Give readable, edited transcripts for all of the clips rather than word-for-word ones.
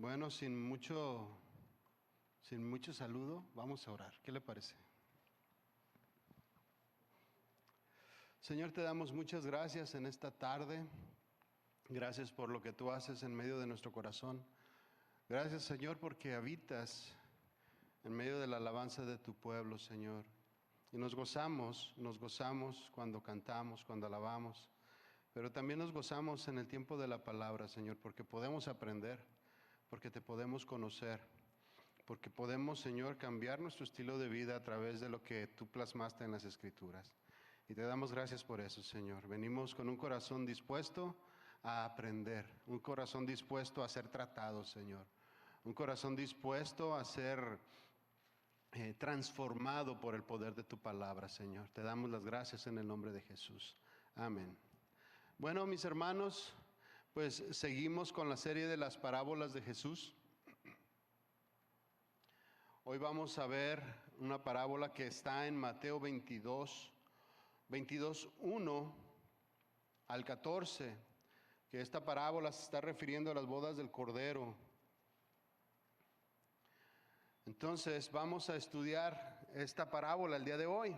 Bueno, sin mucho saludo, vamos a orar. ¿Qué le parece? Señor, te damos muchas gracias en esta tarde. Gracias por lo que tú haces en medio de nuestro corazón. Gracias, Señor, porque habitas en medio de la alabanza de tu pueblo, Señor. Y nos gozamos cuando cantamos, cuando alabamos. Pero también nos gozamos en el tiempo de la palabra, Señor, porque podemos aprender, porque te podemos conocer, porque podemos, Señor, cambiar nuestro estilo de vida a través de lo que tú plasmaste en las Escrituras. Y te damos gracias por eso, Señor. Venimos con un corazón dispuesto a aprender, un corazón dispuesto a ser tratado, Señor. Un corazón dispuesto a ser transformado por el poder de tu palabra, Señor. Te damos las gracias en el nombre de Jesús. Amén. Bueno, mis hermanos, pues seguimos con la serie de las parábolas de Jesús. Hoy vamos a ver una parábola que está en Mateo 1 al 14, que esta parábola se está refiriendo a las bodas del Cordero. Entonces vamos a estudiar esta parábola el día de hoy.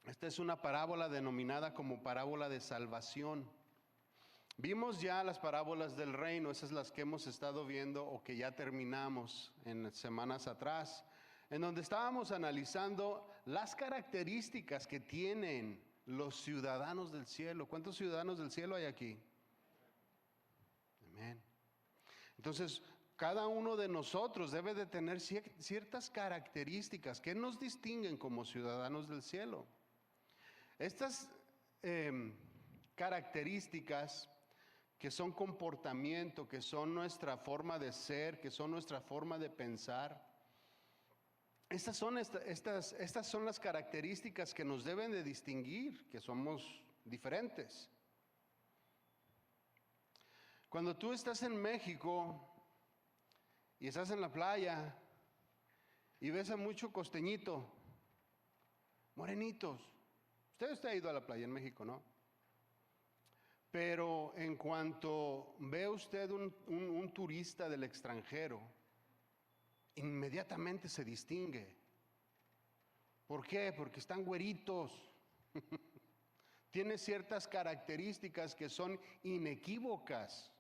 Esta es una parábola denominada como parábola de salvación. Vimos ya las parábolas del reino, esas las que hemos estado viendo o que ya terminamos en semanas atrás, en donde estábamos analizando las características que tienen los ciudadanos del cielo. ¿Cuántos ciudadanos del cielo hay aquí? Amén. Entonces, cada uno de nosotros debe de tener ciertas características que nos distinguen como ciudadanos del cielo. Estas características que son comportamiento, que son nuestra forma de ser, que son nuestra forma de pensar, estas son las características que nos deben de distinguir, que somos diferentes. Cuando tú estás en México y estás en la playa y ves a mucho costeñito, morenitos. Usted ha ido a la playa en México, ¿no? Pero en cuanto ve usted un turista del extranjero, inmediatamente se distingue. ¿Por qué? Porque están güeritos. Tiene ciertas características que son inequívocas.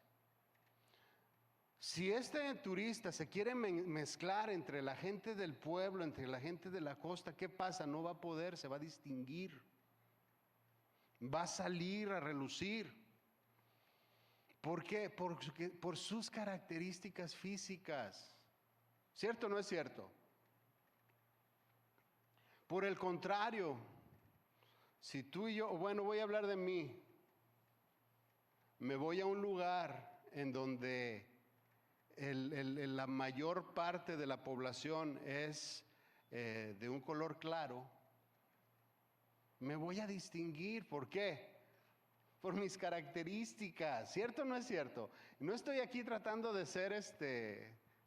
Si este turista se quiere mezclar entre la gente del pueblo, entre la gente de la costa, ¿qué pasa? No va a poder, se va a distinguir. Va a salir a relucir. ¿Por qué? Por sus características físicas. ¿Cierto o no es cierto? Por el contrario, si tú y yo, bueno, voy a hablar de mí, me voy a un lugar en donde la mayor parte de la población es de un color claro, me voy a distinguir. ¿Por qué? Por mis características. ¿Cierto o no es cierto? No estoy aquí tratando de ser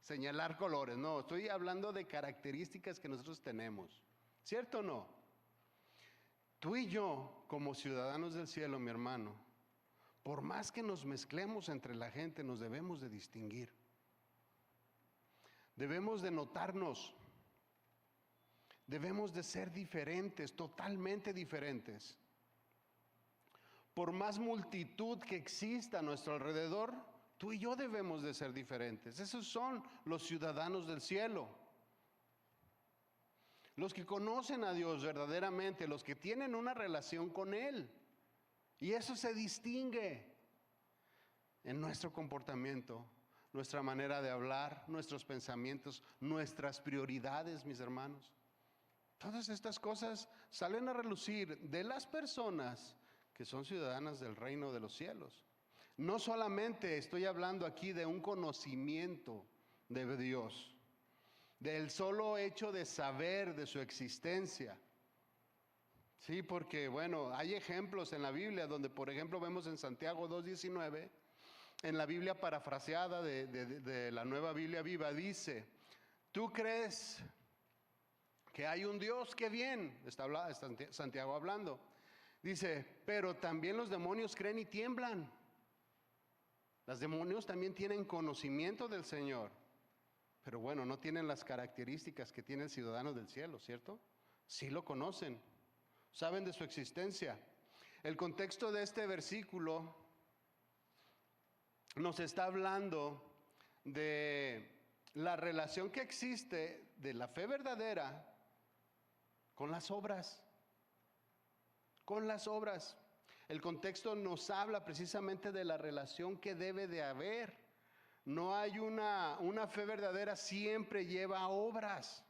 señalar colores, no, estoy hablando de características que nosotros tenemos. ¿Cierto o no? Tú y yo, como ciudadanos del cielo, mi hermano, por más que nos mezclemos entre la gente, nos debemos de distinguir. Debemos de notarnos, debemos de ser diferentes, totalmente diferentes. Por más multitud que exista a nuestro alrededor, tú y yo debemos de ser diferentes. Esos son los ciudadanos del cielo. Los que conocen a Dios verdaderamente, los que tienen una relación con Él. Y eso se distingue en nuestro comportamiento, nuestra manera de hablar, nuestros pensamientos, nuestras prioridades, mis hermanos. Todas estas cosas salen a relucir de las personas que son ciudadanas del reino de los cielos. No solamente estoy hablando aquí de un conocimiento de Dios, del solo hecho de saber de su existencia. Sí, porque bueno, hay ejemplos en la Biblia donde, por ejemplo, vemos en Santiago 2:19, en la Biblia parafraseada de la Nueva Biblia Viva, dice: ¿tú crees que hay un Dios? ¡Qué bien! Está Santiago hablando. Dice, pero también los demonios creen y tiemblan. Los demonios también tienen conocimiento del Señor, pero bueno, no tienen las características que tiene el ciudadano del cielo, ¿cierto? Sí lo conocen, saben de su existencia. El contexto de este versículo nos está hablando de la relación que existe de la fe verdadera con las obras. Con las obras. El contexto nos habla precisamente de la relación que debe de haber. No hay una fe verdadera, siempre lleva obras.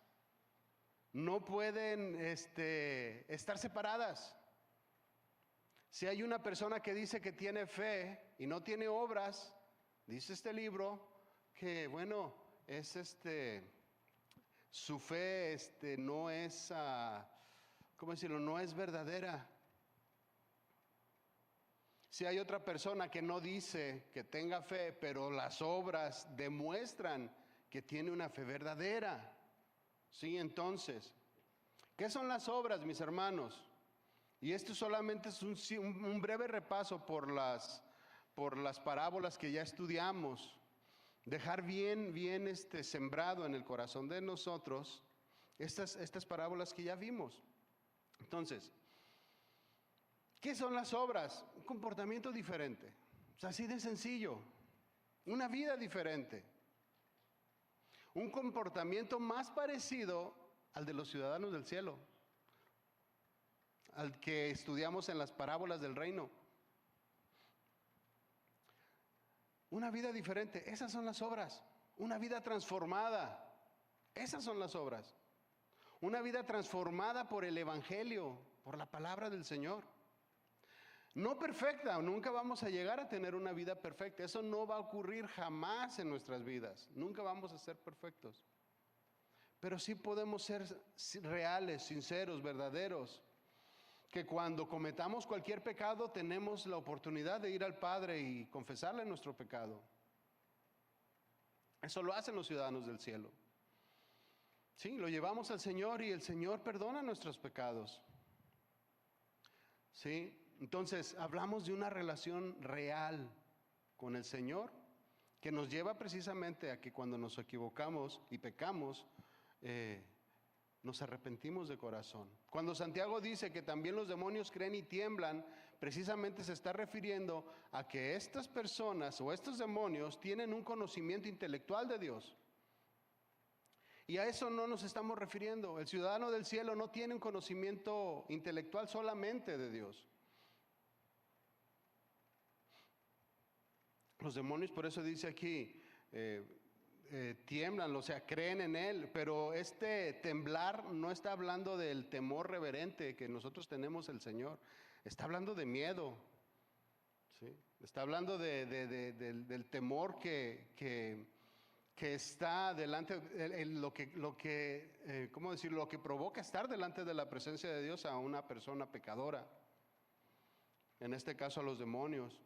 No pueden estar separadas. Si hay una persona que dice que tiene fe y no tiene obras, dice este libro que bueno, es su fe no es, ¿cómo decirlo? No es verdadera. Si hay otra persona que no dice que tenga fe, pero las obras demuestran que tiene una fe verdadera. Sí, entonces, ¿qué son las obras, mis hermanos? Y esto solamente es un breve repaso por las parábolas que ya estudiamos. Dejar bien sembrado en el corazón de nosotros estas parábolas que ya vimos. Entonces, ¿qué son las obras? Un comportamiento diferente. O sea, así de sencillo. Una vida diferente. Un comportamiento más parecido al de los ciudadanos del cielo, al que estudiamos en las parábolas del reino. Una vida diferente, esas son las obras. Una vida transformada, esas son las obras. Una vida transformada por el Evangelio, por la palabra del Señor. No perfecta, nunca vamos a llegar a tener una vida perfecta. Eso no va a ocurrir jamás en nuestras vidas. Nunca vamos a ser perfectos. Pero sí podemos ser reales, sinceros, verdaderos. Que cuando cometamos cualquier pecado tenemos la oportunidad de ir al Padre y confesarle nuestro pecado. Eso lo hacen los ciudadanos del cielo. Sí, lo llevamos al Señor y el Señor perdona nuestros pecados. Sí, entonces hablamos de una relación real con el Señor que nos lleva precisamente a que cuando nos equivocamos y pecamos, nos arrepentimos de corazón. Cuando Santiago dice que también los demonios creen y tiemblan, precisamente se está refiriendo a que estas personas o estos demonios tienen un conocimiento intelectual de Dios. Y a eso no nos estamos refiriendo. El ciudadano del cielo no tiene un conocimiento intelectual solamente de Dios. Los demonios, por eso dice aquí, tiemblan, o sea, creen en Él, pero este temblar no está hablando del temor reverente que nosotros tenemos el Señor, está hablando de miedo, ¿sí? Está hablando del temor que está delante, ¿cómo decirlo? Lo que provoca estar delante de la presencia de Dios a una persona pecadora, en este caso a los demonios.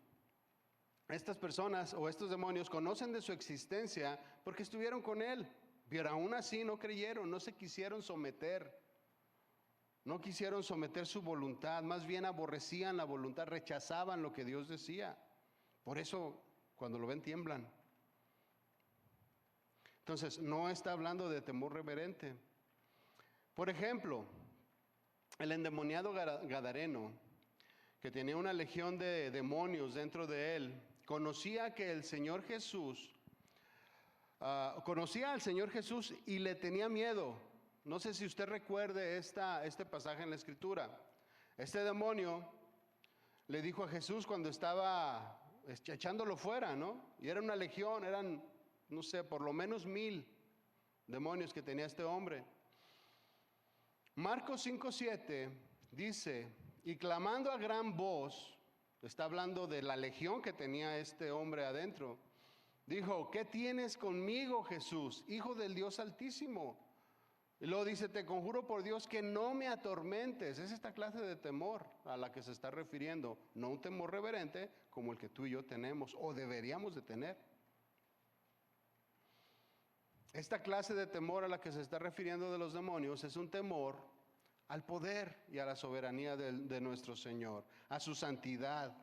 Estas personas o estos demonios conocen de su existencia porque estuvieron con Él, pero aún así no creyeron, no se quisieron someter, no quisieron someter su voluntad, más bien aborrecían la voluntad, rechazaban lo que Dios decía. Por eso cuando lo ven tiemblan. Entonces no está hablando de temor reverente. Por ejemplo, el endemoniado gadareno, que tenía una legión de demonios dentro de él, conocía que el Señor Jesús, conocía al Señor Jesús y le tenía miedo. No sé si usted recuerde este pasaje en la Escritura. Este demonio le dijo a Jesús cuando estaba echándolo fuera, ¿no? Y era una legión, eran, no sé, por lo menos 1000 demonios que tenía este hombre. Marcos 5:7 dice, y clamando a gran voz, está hablando de la legión que tenía este hombre adentro, dijo, ¿qué tienes conmigo, Jesús, Hijo del Dios Altísimo? Y luego dice, te conjuro por Dios que no me atormentes. Es esta clase de temor a la que se está refiriendo, no un temor reverente como el que tú y yo tenemos o deberíamos de tener. Esta clase de temor a la que se está refiriendo de los demonios es un temor al poder y a la soberanía de nuestro Señor, a su santidad.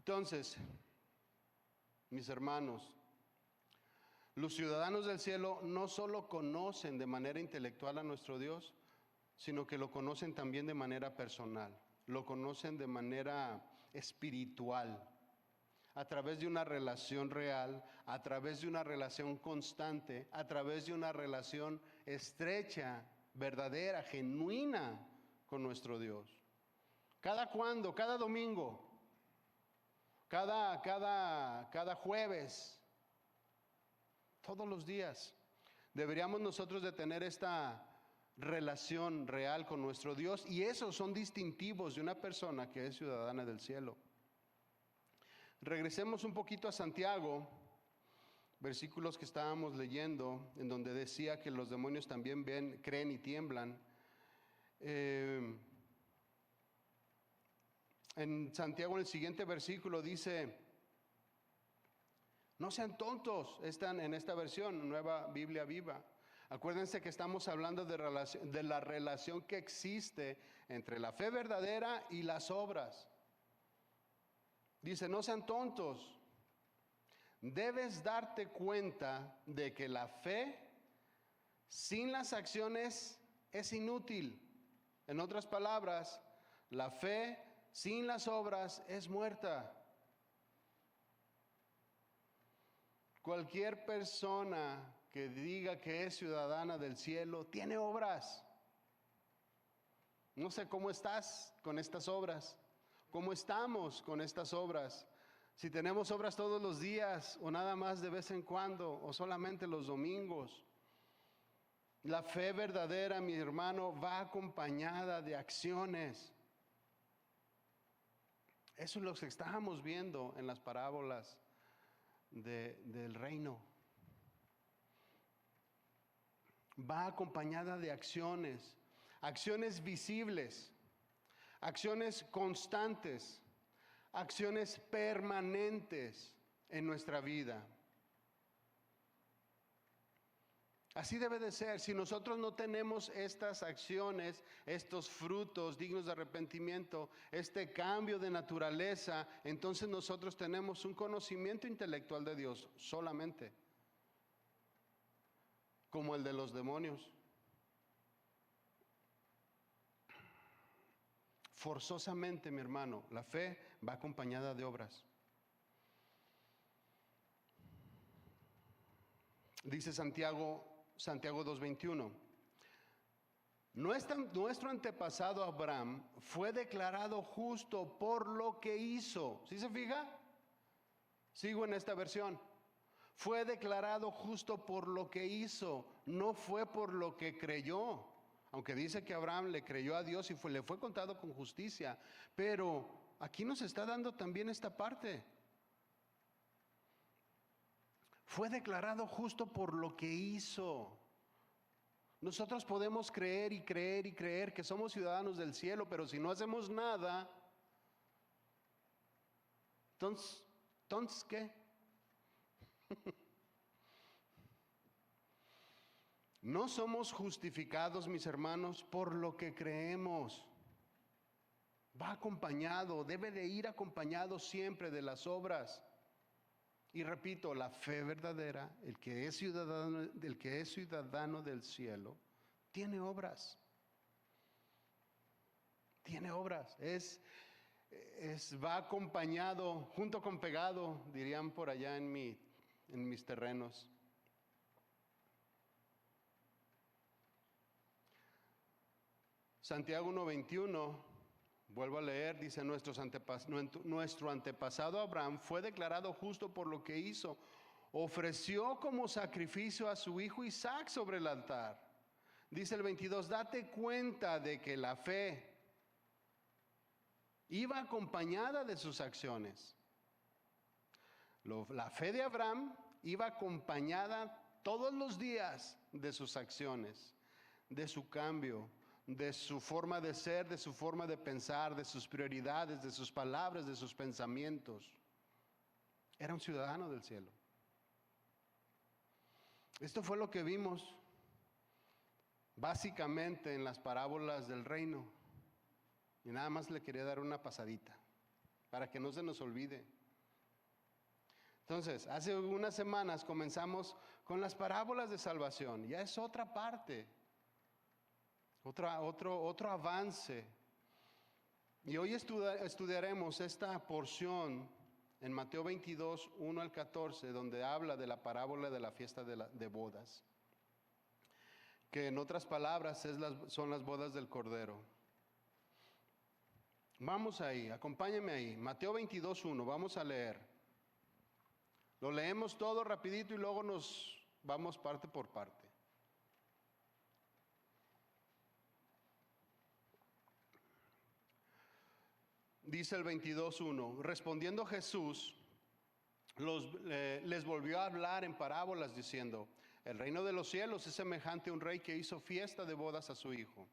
Entonces, mis hermanos, los ciudadanos del cielo no solo conocen de manera intelectual a nuestro Dios, sino que lo conocen también de manera personal, lo conocen de manera espiritual, a través de una relación real, a través de una relación constante, a través de una relación estrecha, verdadera, genuina con nuestro Dios. ¿Cada cuándo? Cada domingo, cada jueves, todos los días. Deberíamos nosotros de tener esta relación real con nuestro Dios, y esos son distintivos de una persona que es ciudadana del cielo. Regresemos un poquito a Santiago, versículos que estábamos leyendo, en donde decía que los demonios también ven, creen y tiemblan. En Santiago, en el siguiente versículo dice: no sean tontos, están en esta versión, Nueva Biblia Viva. Acuérdense que estamos hablando de la relación que existe entre la fe verdadera y las obras. Dice, no sean tontos. Debes darte cuenta de que la fe sin las acciones es inútil. En otras palabras, la fe sin las obras es muerta. Cualquier persona que diga que es ciudadana del cielo tiene obras. No sé cómo estás con estas obras, cómo estamos con estas obras. Si tenemos obras todos los días o nada más de vez en cuando o solamente los domingos. La fe verdadera, mi hermano, va acompañada de acciones. Eso es lo que estábamos viendo en las parábolas del reino. Va acompañada de acciones, acciones visibles, acciones constantes, acciones permanentes en nuestra vida. Así debe de ser. Si nosotros no tenemos estas acciones, estos frutos dignos de arrepentimiento, este cambio de naturaleza, entonces nosotros tenemos un conocimiento intelectual de Dios solamente, como el de los demonios. Forzosamente, mi hermano, la fe va acompañada de obras. Dice Santiago 2:21. Nuestro antepasado Abraham fue declarado justo por lo que hizo. ¿Sí se fija? Sigo en esta versión. Fue declarado justo por lo que hizo, no fue por lo que creyó. Aunque dice que Abraham le creyó a Dios y le fue contado con justicia. Pero aquí nos está dando también esta parte. Fue declarado justo por lo que hizo. Nosotros podemos creer y creer y creer que somos ciudadanos del cielo, pero si no hacemos nada, entonces ¿qué? No somos justificados, mis hermanos, por lo que creemos. Va acompañado, debe de ir acompañado siempre de las obras. Y repito, la fe verdadera, el que es ciudadano del cielo, tiene obras. Tiene obras. Va acompañado, junto con pegado, dirían por allá en mis terrenos. Santiago 1:21, vuelvo a leer, dice, nuestro antepasado Abraham fue declarado justo por lo que hizo. Ofreció como sacrificio a su hijo Isaac sobre el altar. Dice el 22, date cuenta de que la fe iba acompañada de sus acciones. La fe de Abraham iba acompañada todos los días de sus acciones, de su cambio, de su forma de ser, de su forma de pensar, de sus prioridades, de sus palabras, de sus pensamientos. Era un ciudadano del cielo. Esto fue lo que vimos básicamente en las parábolas del reino. Y nada más le quería dar una pasadita para que no se nos olvide. Entonces, hace unas semanas comenzamos con las parábolas de salvación. Ya es otra parte, otro avance. Y hoy estudiaremos esta porción en Mateo 22, 1 al 14, donde habla de la parábola de la fiesta de bodas, que en otras palabras son las bodas del Cordero. Vamos ahí, acompáñenme ahí, Mateo 22, 1, vamos a leer. Lo leemos todo rapidito y luego nos vamos parte por parte. Dice el 22:1, respondiendo Jesús, les volvió a hablar en parábolas diciendo, el reino de los cielos es semejante a un rey que hizo fiesta de bodas a su hijo,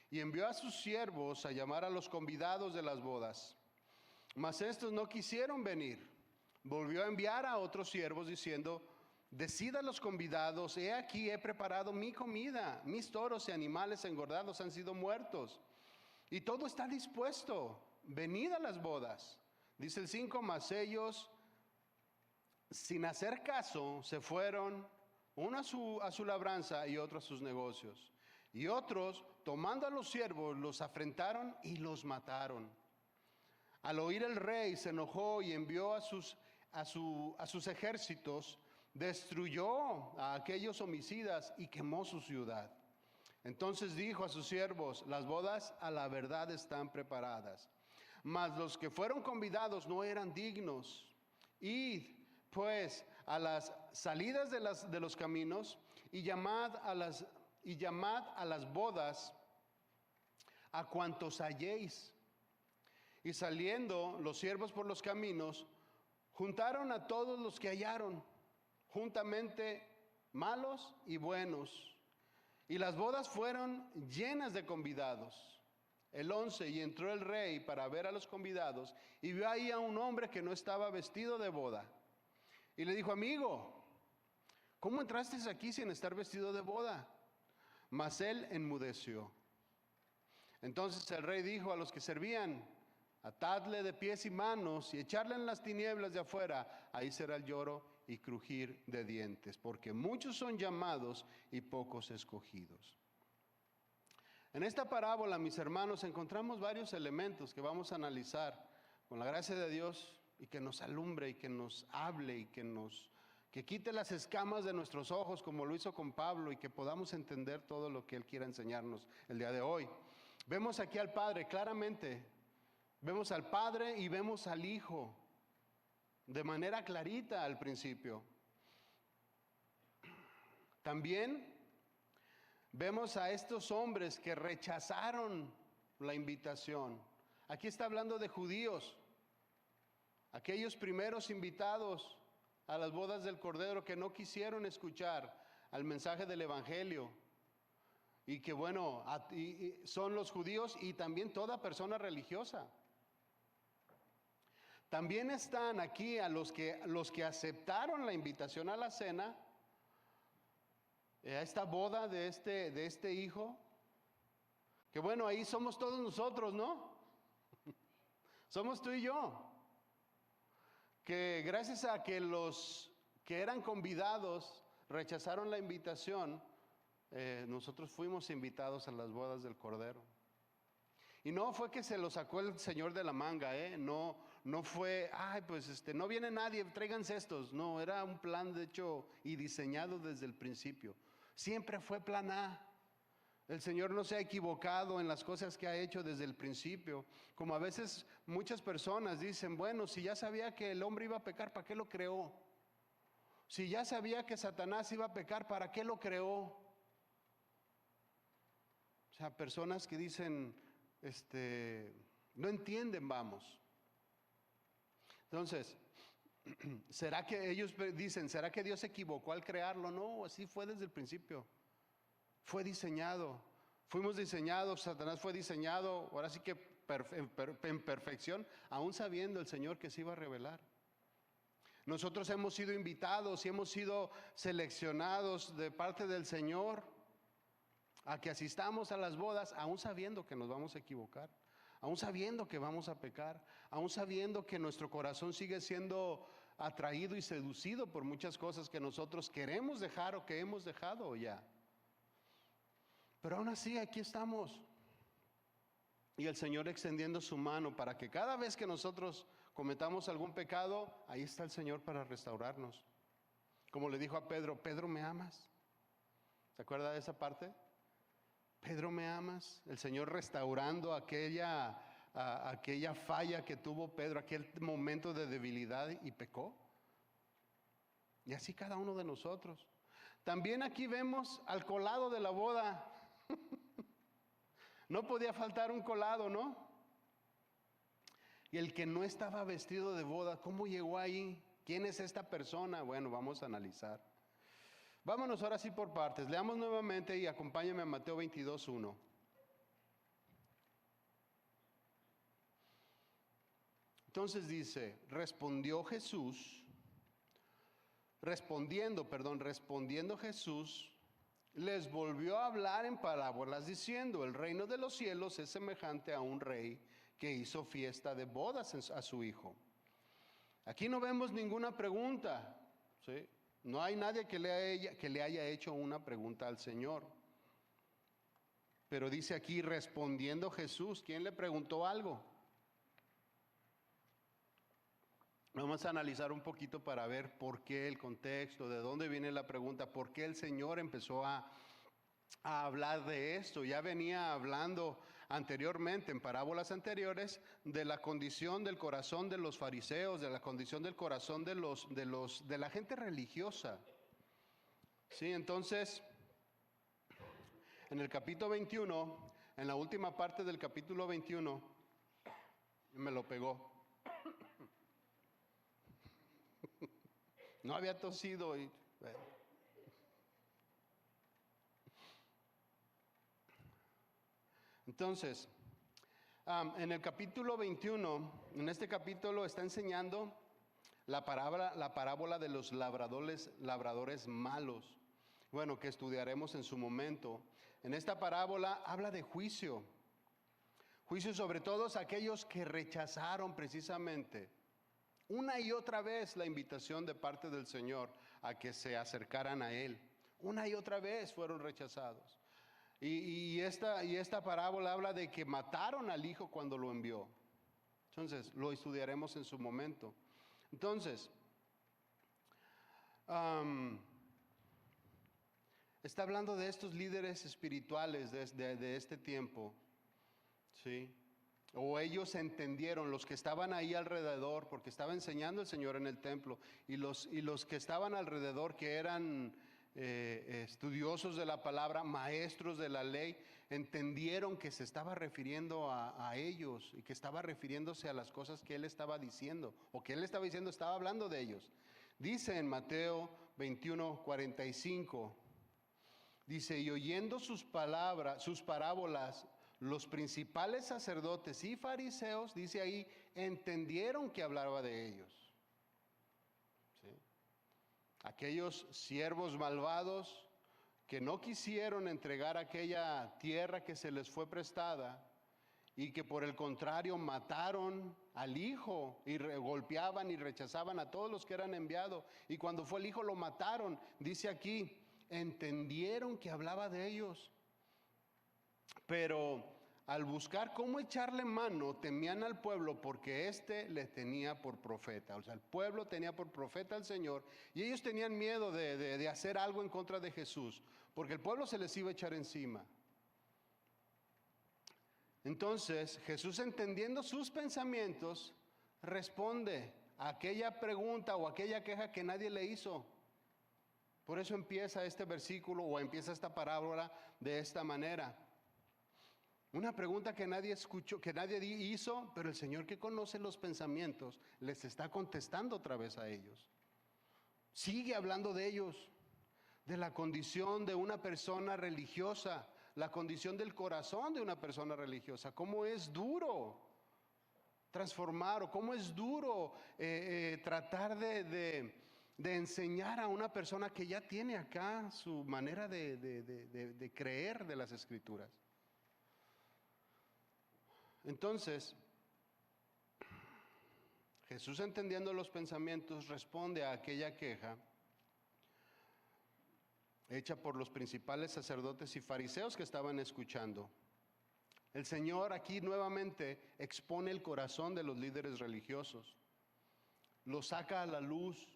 y envió a sus siervos a llamar a los convidados de las bodas. Mas estos no quisieron venir. Volvió a enviar a otros siervos diciendo, decid a los convidados, he aquí he preparado mi comida, mis toros y animales engordados han sido muertos, y todo está dispuesto, venid a las bodas. Dice el 5, mas ellos, sin hacer caso, se fueron, uno a su labranza y otro a sus negocios. Y otros, tomando a los siervos, los afrentaron y los mataron. Al oír el rey se enojó y envió a sus ejércitos, destruyó a aquellos homicidas y quemó su ciudad. Entonces dijo a sus siervos, las bodas a la verdad están preparadas, mas los que fueron convidados no eran dignos. Id pues a las salidas de los caminos y llamad a las bodas a cuantos halléis. Y saliendo los siervos por los caminos, juntaron a todos los que hallaron, juntamente malos y buenos. Y las bodas fueron llenas de convidados. El 11, y entró el rey para ver a los convidados, y vio ahí a un hombre que no estaba vestido de boda. Y le dijo, amigo, ¿cómo entraste aquí sin estar vestido de boda? Mas él enmudeció. Entonces el rey dijo a los que servían, atadle de pies y manos y echarle en las tinieblas de afuera, ahí será el lloro y crujir de dientes, porque muchos son llamados y pocos escogidos. En esta parábola, mis hermanos, encontramos varios elementos que vamos a analizar con la gracia de Dios y que nos alumbre y que nos hable y que quite las escamas de nuestros ojos como lo hizo con Pablo y que podamos entender todo lo que Él quiera enseñarnos el día de hoy. Vemos aquí al Padre claramente, vemos al Padre y vemos al Hijo de manera clarita al principio. También vemos a estos hombres que rechazaron la invitación. Aquí está hablando de judíos, aquellos primeros invitados a las bodas del Cordero que no quisieron escuchar al mensaje del Evangelio. Y que bueno, son los judíos y también toda persona religiosa. También están aquí a los que aceptaron la invitación a la cena, a esta boda de este hijo, que bueno, ahí somos todos nosotros, ¿no? Somos tú y yo, que gracias a que los que eran convidados rechazaron la invitación, nosotros fuimos invitados a las bodas del Cordero. Y no fue que se lo sacó el Señor de la manga, no fue, no viene nadie, tráiganse estos. No, era un plan de hecho y diseñado desde el principio. Siempre fue plan A. El Señor no se ha equivocado en las cosas que ha hecho desde el principio. Como a veces muchas personas dicen, bueno, si ya sabía que el hombre iba a pecar, ¿para qué lo creó? Si ya sabía que Satanás iba a pecar, ¿para qué lo creó? O sea, personas que dicen, no entienden, vamos. Entonces, ¿será que ellos dicen, ¿será que Dios se equivocó al crearlo? No, así fue desde el principio. Fue diseñado. Fuimos diseñados, Satanás fue diseñado, ahora sí que en perfección, aún sabiendo el Señor que se iba a revelar. Nosotros hemos sido invitados y hemos sido seleccionados de parte del Señor a que asistamos a las bodas, aún sabiendo que nos vamos a equivocar, aún sabiendo que vamos a pecar, aún sabiendo que nuestro corazón sigue siendo atraído y seducido por muchas cosas que nosotros queremos dejar o que hemos dejado ya. Pero aún así aquí estamos. Y el Señor extendiendo su mano para que cada vez que nosotros cometamos algún pecado, ahí está el Señor para restaurarnos. Como le dijo a Pedro, Pedro, ¿me amas? ¿Se acuerda de esa parte? Pedro, ¿me amas? El Señor restaurando aquella falla que tuvo Pedro, aquel momento de debilidad y pecó. Y así cada uno de nosotros. También aquí vemos al colado de la boda. No podía faltar un colado, ¿no? Y el que no estaba vestido de boda, ¿cómo llegó ahí? ¿Quién es esta persona? Bueno, vamos a analizar. Vámonos ahora sí por partes. Leamos nuevamente y acompáñame a Mateo 22:1. Entonces dice, respondiendo Jesús, les volvió a hablar en parábolas diciendo, el reino de los cielos es semejante a un rey que hizo fiesta de bodas a su hijo. Aquí no vemos ninguna pregunta, ¿sí? No hay nadie que le haya hecho una pregunta al Señor. Pero dice aquí, respondiendo Jesús, ¿quién le preguntó algo? Vamos a analizar un poquito para ver por qué el contexto, de dónde viene la pregunta, por qué el Señor empezó a hablar de esto. Ya venía hablando anteriormente, en parábolas anteriores, de la condición del corazón de los fariseos, de la condición del corazón de la gente religiosa. Sí, entonces, en el capítulo 21, en la última parte del capítulo 21, me lo pegó. No había tosido y... bueno. Entonces, en el capítulo 21, en este capítulo está enseñando la parábola de los labradores malos. Bueno, que estudiaremos en su momento. En esta parábola habla de juicio. Juicio sobre todos aquellos que rechazaron precisamente una y otra vez la invitación de parte del Señor a que se acercaran a Él. Una y otra vez fueron rechazados. Y esta parábola habla de que mataron al hijo cuando lo envió. Entonces, lo estudiaremos en su momento. Entonces, está hablando de estos líderes espirituales de este tiempo, ¿sí? O ellos entendieron, los que estaban ahí alrededor, porque estaba enseñando el Señor en el templo, y los que estaban alrededor, que eran estudiosos de la palabra, maestros de la ley, entendieron que se estaba refiriendo a ellos y que estaba refiriéndose a las cosas que Él estaba diciendo, o que Él estaba diciendo, estaba hablando de ellos. Dice en Mateo 21:45, dice, y oyendo sus parábolas, los principales sacerdotes y fariseos, dice ahí, entendieron que hablaba de ellos. ¿Sí? Aquellos siervos malvados que no quisieron entregar aquella tierra que se les fue prestada y que por el contrario mataron al hijo y golpeaban y rechazaban a todos los que eran enviados. Y cuando fue el hijo lo mataron, dice aquí, entendieron que hablaba de ellos. Pero al buscar cómo echarle mano, temían al pueblo porque éste le tenía por profeta. O sea, el pueblo tenía por profeta al Señor y ellos tenían miedo de hacer algo en contra de Jesús, porque el pueblo se les iba a echar encima. Entonces, Jesús, entendiendo sus pensamientos, responde a aquella pregunta o aquella queja que nadie le hizo. Por eso empieza este versículo o empieza esta parábola de esta manera. Una pregunta que nadie escuchó, que nadie hizo, pero el Señor, que conoce los pensamientos, les está contestando otra vez a ellos. Sigue hablando de ellos, de la condición de una persona religiosa, la condición del corazón de una persona religiosa, cómo es duro transformar o cómo es duro tratar de enseñar a una persona que ya tiene acá su manera de creer de las Escrituras. Entonces, Jesús, entendiendo los pensamientos, responde a aquella queja hecha por los principales sacerdotes y fariseos que estaban escuchando. El Señor aquí nuevamente expone el corazón de los líderes religiosos, lo saca a la luz,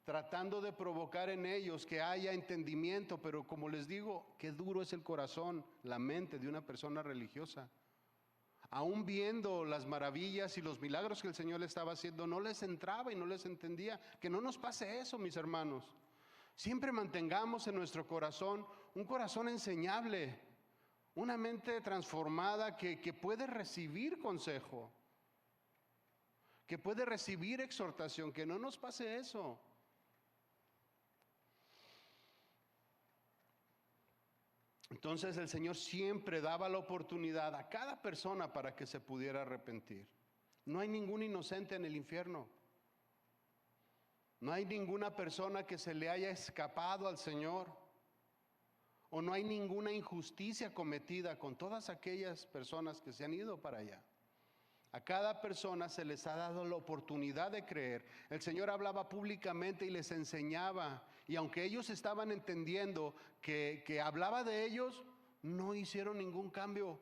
tratando de provocar en ellos que haya entendimiento, pero como les digo, qué duro es el corazón, la mente de una persona religiosa. Aún viendo las maravillas y los milagros que el Señor le estaba haciendo, no les entraba y no les entendía. Que no nos pase eso, mis hermanos. Siempre mantengamos en nuestro corazón un corazón enseñable, una mente transformada que puede recibir consejo, que puede recibir exhortación, que no nos pase eso. Entonces el Señor siempre daba la oportunidad a cada persona para que se pudiera arrepentir. No hay ningún inocente en el infierno. No hay ninguna persona que se le haya escapado al Señor. O no hay ninguna injusticia cometida con todas aquellas personas que se han ido para allá. A cada persona se les ha dado la oportunidad de creer. El Señor hablaba públicamente y les enseñaba. Y aunque ellos estaban entendiendo que hablaba de ellos, no hicieron ningún cambio.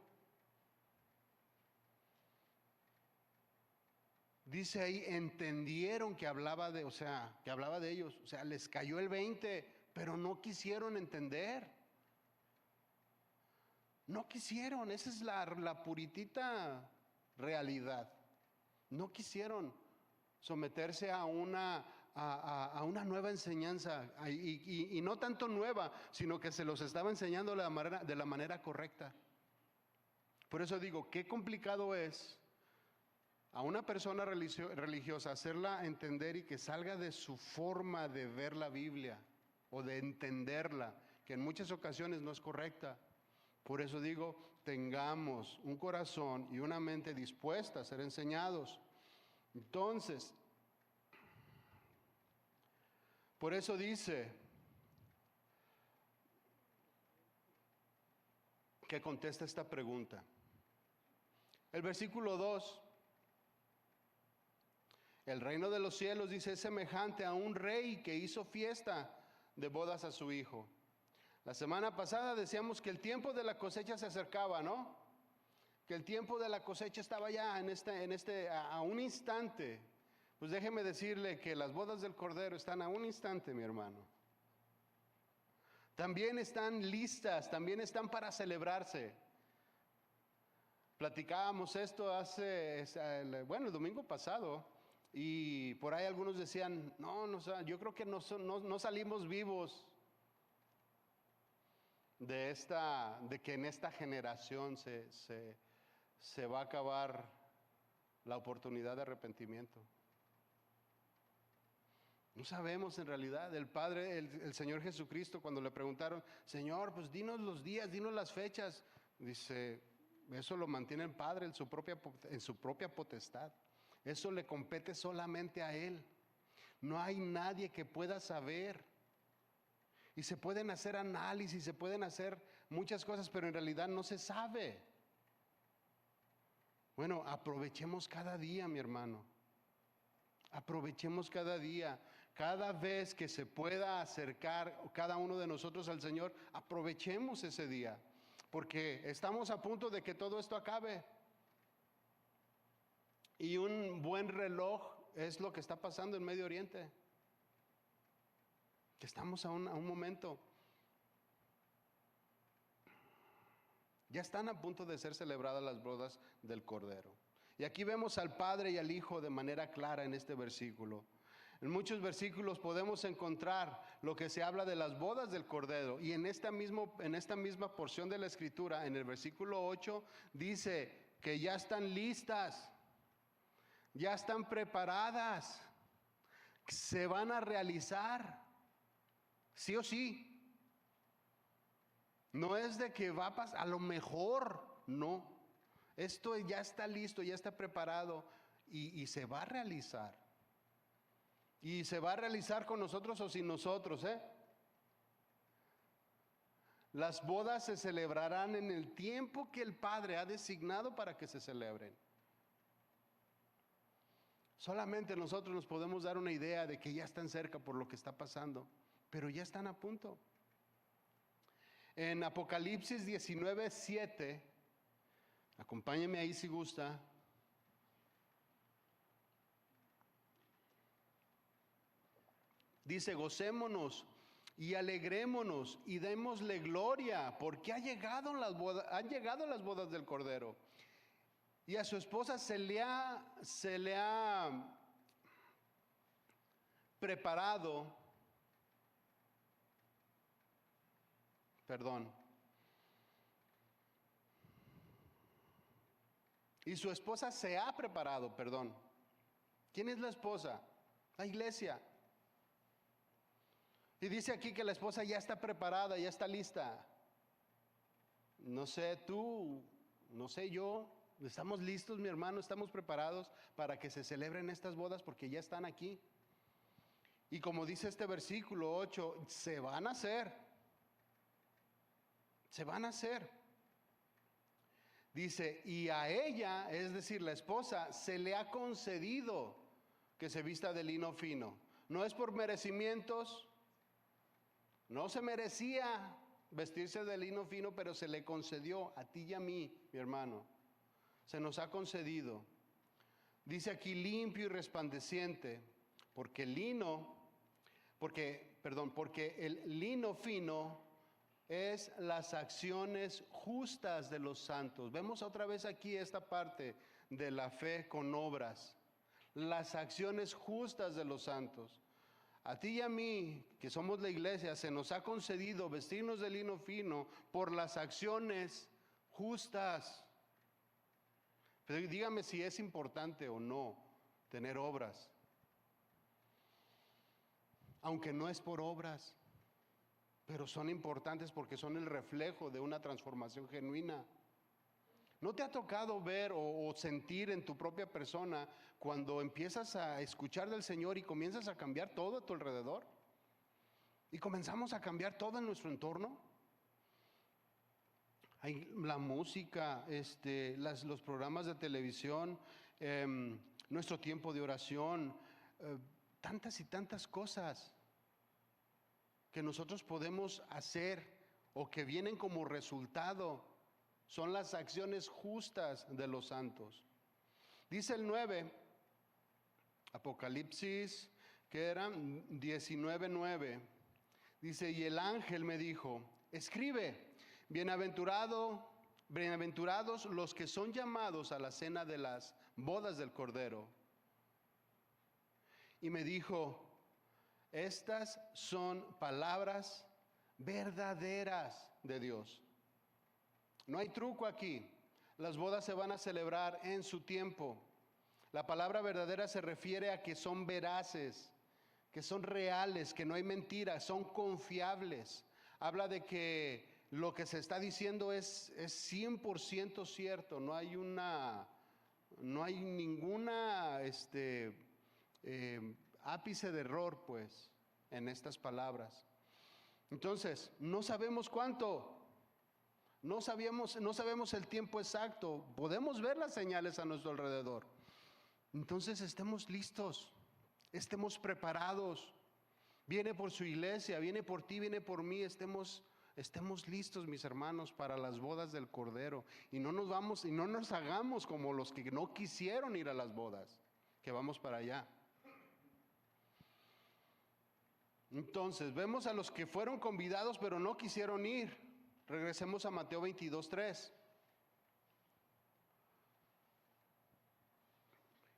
Dice ahí, entendieron que hablaba de, que hablaba de ellos. O sea, les cayó el 20, pero no quisieron entender. No quisieron, esa es la puritita realidad. No quisieron someterse a una nueva enseñanza, y no tanto nueva, sino que se los estaba enseñando de la manera correcta. Por eso digo, qué complicado es a una persona religiosa hacerla entender y que salga de su forma de ver la Biblia o de entenderla, que en muchas ocasiones no es correcta. Por eso digo, tengamos un corazón y una mente dispuesta a ser enseñados. Entonces, por eso dice que contesta esta pregunta. El versículo 2, el reino de los cielos, dice, es semejante a un rey que hizo fiesta de bodas a su hijo. La semana pasada decíamos que el tiempo de la cosecha se acercaba, ¿no? Que el tiempo de la cosecha estaba ya a un instante. Pues déjeme decirle que las bodas del Cordero están a un instante, mi hermano. También están listas, también están para celebrarse. Platicábamos esto el domingo pasado, y por ahí algunos decían, yo creo que no salimos vivos de que en esta generación se va a acabar la oportunidad de arrepentimiento. No sabemos en realidad. El Padre, el Señor Jesucristo, cuando le preguntaron, Señor, pues dinos los días, dinos las fechas, dice, eso lo mantiene el Padre en su propia potestad. Eso le compete solamente a Él. No hay nadie que pueda saber. Y se pueden hacer análisis, se pueden hacer muchas cosas, pero en realidad no se sabe. Bueno, aprovechemos cada día, mi hermano. Aprovechemos cada día. Cada vez que se pueda acercar cada uno de nosotros al Señor, aprovechemos ese día. Porque estamos a punto de que todo esto acabe. Y un buen reloj es lo que está pasando en Medio Oriente. Que estamos a un momento. Ya están a punto de ser celebradas las bodas del Cordero. Y aquí vemos al Padre y al Hijo de manera clara en este versículo. En muchos versículos podemos encontrar lo que se habla de las bodas del Cordero. Y en esta misma porción de la Escritura, en el versículo 8, dice que ya están listas, ya están preparadas, se van a realizar. Sí o sí. No es de que va a pasar, a lo mejor, no. Esto ya está listo, ya está preparado y se va a realizar. Y se va a realizar con nosotros o sin nosotros, Las bodas se celebrarán en el tiempo que el Padre ha designado para que se celebren. Solamente nosotros nos podemos dar una idea de que ya están cerca por lo que está pasando, pero ya están a punto. En Apocalipsis 19:7, acompáñenme ahí si gusta. Dice, gocémonos y alegrémonos y démosle gloria, porque han llegado las bodas del Cordero. Y a su esposa se le ha preparado, y su esposa se ha preparado, ¿Quién es la esposa? La iglesia. Y dice aquí que la esposa ya está preparada, ya está lista. No sé tú, no sé yo, estamos listos, mi hermano, estamos preparados para que se celebren estas bodas porque ya están aquí. Y como dice este versículo 8, se van a hacer. Se van a hacer. Dice, y a ella, es decir, la esposa, se le ha concedido que se vista de lino fino. No es por merecimientos. No se merecía vestirse de lino fino, pero se le concedió a ti y a mí, mi hermano. Se nos ha concedido. Dice aquí limpio y resplandeciente, porque el lino fino es las acciones justas de los santos. Vemos otra vez aquí esta parte de la fe con obras. Las acciones justas de los santos. A ti y a mí, que somos la iglesia, se nos ha concedido vestirnos de lino fino por las acciones justas. Pero dígame si es importante o no tener obras. Aunque no es por obras, pero son importantes porque son el reflejo de una transformación genuina. ¿No te ha tocado ver o sentir en tu propia persona cuando empiezas a escuchar del Señor y comienzas a cambiar todo a tu alrededor? Y comenzamos a cambiar todo en nuestro entorno. Hay la música, los programas de televisión, nuestro tiempo de oración, tantas y tantas cosas que nosotros podemos hacer o que vienen como resultado. Son las acciones justas de los santos. Dice el 9, Apocalipsis, que eran 19:9. Dice, y el ángel me dijo, escribe, bienaventurados los que son llamados a la cena de las bodas del Cordero. Y me dijo, estas son palabras verdaderas de Dios. No hay truco aquí. Las bodas se van a celebrar en su tiempo. La palabra verdadera se refiere a que son veraces, que son reales, que no hay mentiras, son confiables. Habla de que lo que se está diciendo es 100% cierto. No hay ninguna ápice de error, pues, en estas palabras. Entonces, no sabemos cuánto. No sabemos el tiempo exacto. Podemos ver las señales a nuestro alrededor. Entonces estemos listos, estemos preparados. Viene por su iglesia, viene por ti, viene por mí. Estemos listos, mis hermanos, para las bodas del Cordero. Y no nos hagamos como los que no quisieron ir a las bodas, que vamos para allá. Entonces, vemos a los que fueron convidados pero no quisieron ir. Regresemos a Mateo 22:3.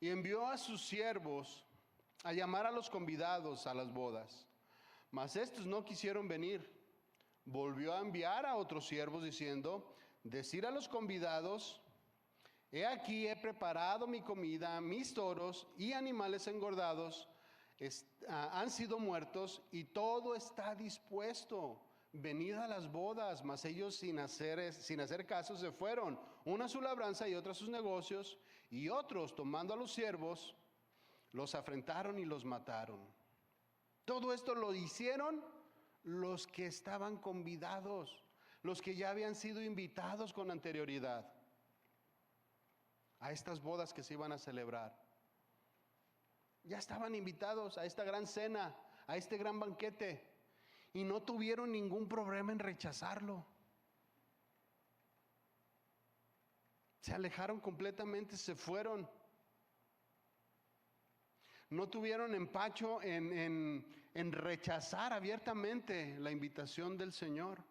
Y envió a sus siervos a llamar a los convidados a las bodas. Mas estos no quisieron venir. Volvió a enviar a otros siervos diciendo, decir a los convidados, he aquí he preparado mi comida, mis toros y animales engordados han sido muertos y todo está dispuesto. Venid a las bodas. Mas ellos sin hacer caso se fueron, uno a su labranza y otro a sus negocios, y otros tomando a los siervos los afrentaron y los mataron. Todo esto lo hicieron los que estaban convidados. los que ya habían sido invitados con anterioridad a estas bodas que se iban a celebrar. Ya estaban invitados a esta gran cena, a este gran banquete, y no tuvieron ningún problema en rechazarlo. Se alejaron completamente, se fueron. No tuvieron empacho en rechazar abiertamente la invitación del Señor.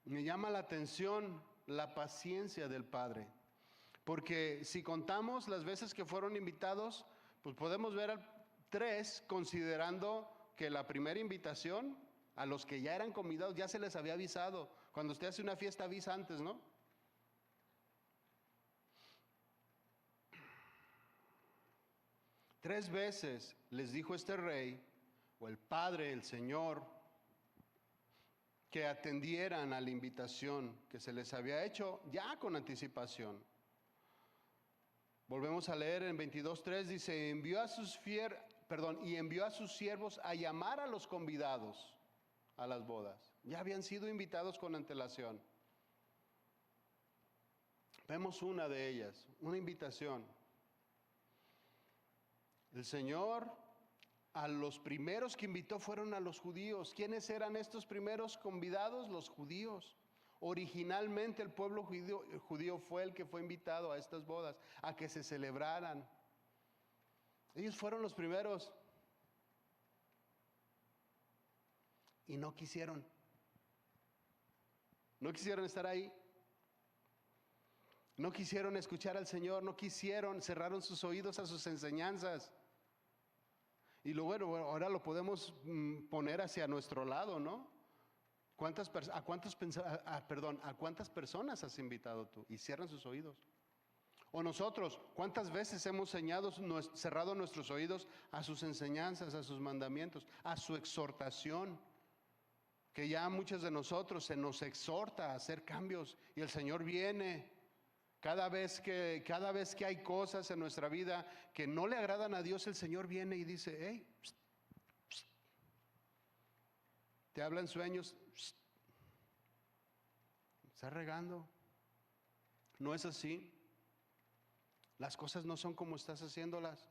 Me llama la atención la paciencia del Padre, porque si contamos las veces que fueron invitados, pues podemos ver 3, considerando que la primera invitación a los que ya eran convidados ya se les había avisado. Cuando usted hace una fiesta avisa antes, ¿no? Tres veces les dijo este rey, o el Padre, el Señor, que atendieran a la invitación que se les había hecho ya con anticipación. Volvemos a leer en 22:3, dice, envió a sus siervos a llamar a los convidados a las bodas. Ya habían sido invitados con antelación. Vemos una de ellas, una invitación. El Señor a los primeros que invitó fueron a los judíos. ¿Quiénes eran estos primeros convidados? Los judíos. Originalmente el pueblo judío fue el que fue invitado a estas bodas, a que se celebraran. Ellos fueron los primeros. Y no quisieron. No quisieron estar ahí. No quisieron escuchar al Señor, no quisieron, cerraron sus oídos a sus enseñanzas. Y bueno, ahora lo podemos poner hacia nuestro lado, ¿no? ¿A cuántas personas has invitado tú? Y cierran sus oídos. O nosotros, ¿cuántas veces hemos cerrado nuestros oídos a sus enseñanzas, a sus mandamientos, a su exhortación? Que ya muchos de nosotros se nos exhorta a hacer cambios y el Señor viene. Cada vez que hay cosas en nuestra vida que no le agradan a Dios, el Señor viene y dice, hey, pst, pst. Te hablan sueños, pst. Estás regando. No es así. Las cosas no son como estás haciéndolas.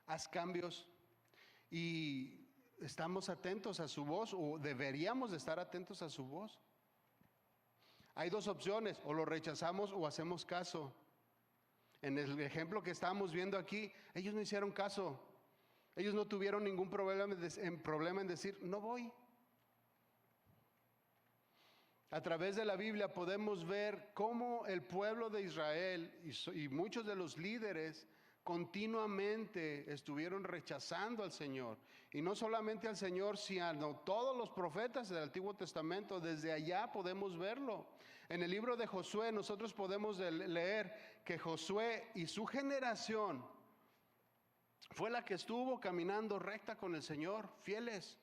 Haz cambios y estamos atentos a su voz, o deberíamos de estar atentos a su voz. Hay dos opciones, o lo rechazamos o hacemos caso. En el ejemplo que estábamos viendo aquí, ellos no hicieron caso. Ellos no tuvieron ningún problema en decir, no voy. A través de la Biblia podemos ver cómo el pueblo de Israel y muchos de los líderes continuamente estuvieron rechazando al Señor. Y no solamente al Señor, sino todos los profetas del Antiguo Testamento. Desde allá podemos verlo. En el libro de Josué nosotros podemos leer que Josué y su generación fue la que estuvo caminando recta con el Señor, fieles.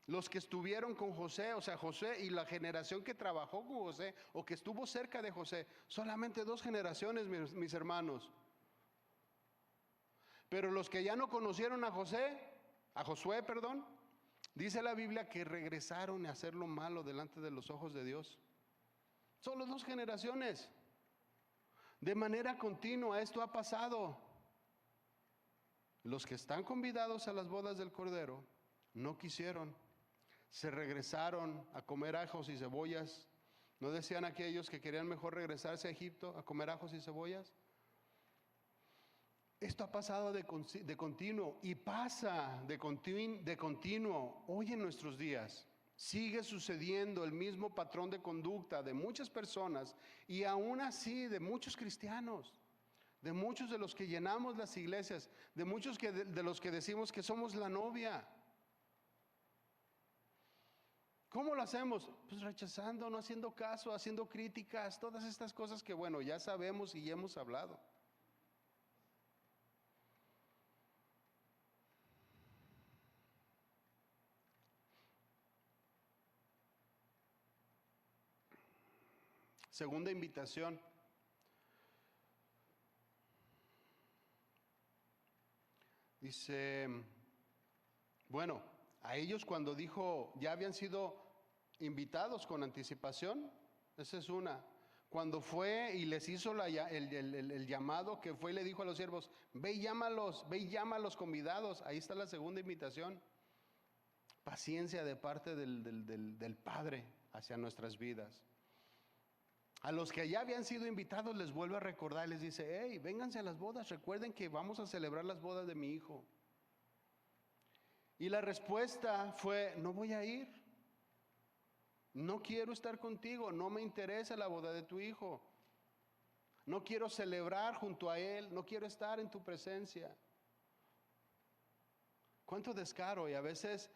Los que estuvieron con José, o sea, José y la generación que trabajó con José o que estuvo cerca de José, solamente 2 generaciones, mis hermanos. Pero los que ya no conocieron a Josué, dice la Biblia que regresaron a hacer lo malo delante de los ojos de Dios. Solo 2 generaciones. De manera continua esto ha pasado. Los que están convidados a las bodas del Cordero no quisieron. Se regresaron a comer ajos y cebollas. ¿No decían aquellos que querían mejor regresarse a Egipto a comer ajos y cebollas? Esto ha pasado de continuo y pasa de continuo hoy en nuestros días. Sigue sucediendo el mismo patrón de conducta de muchas personas y aún así de muchos cristianos, de muchos de los que llenamos las iglesias, de muchos de los que decimos que somos la novia. ¿Cómo lo hacemos? Pues rechazando, no haciendo caso, haciendo críticas, todas estas cosas que bueno, ya sabemos y ya hemos hablado. Segunda invitación. Dice, bueno, A ellos cuando dijo, ya habían sido invitados con anticipación, esa es una. Cuando fue y les hizo el llamado, que fue y le dijo a los siervos, ve y llama a los convidados. Ahí está la segunda invitación. Paciencia de parte del Padre hacia nuestras vidas. A los que ya habían sido invitados les vuelve a recordar, les dice, hey, vénganse a las bodas, recuerden que vamos a celebrar las bodas de mi hijo. Y la respuesta fue, no voy a ir, no quiero estar contigo, no me interesa la boda de tu hijo, no quiero celebrar junto a él, no quiero estar en tu presencia. Cuánto descaro, y a veces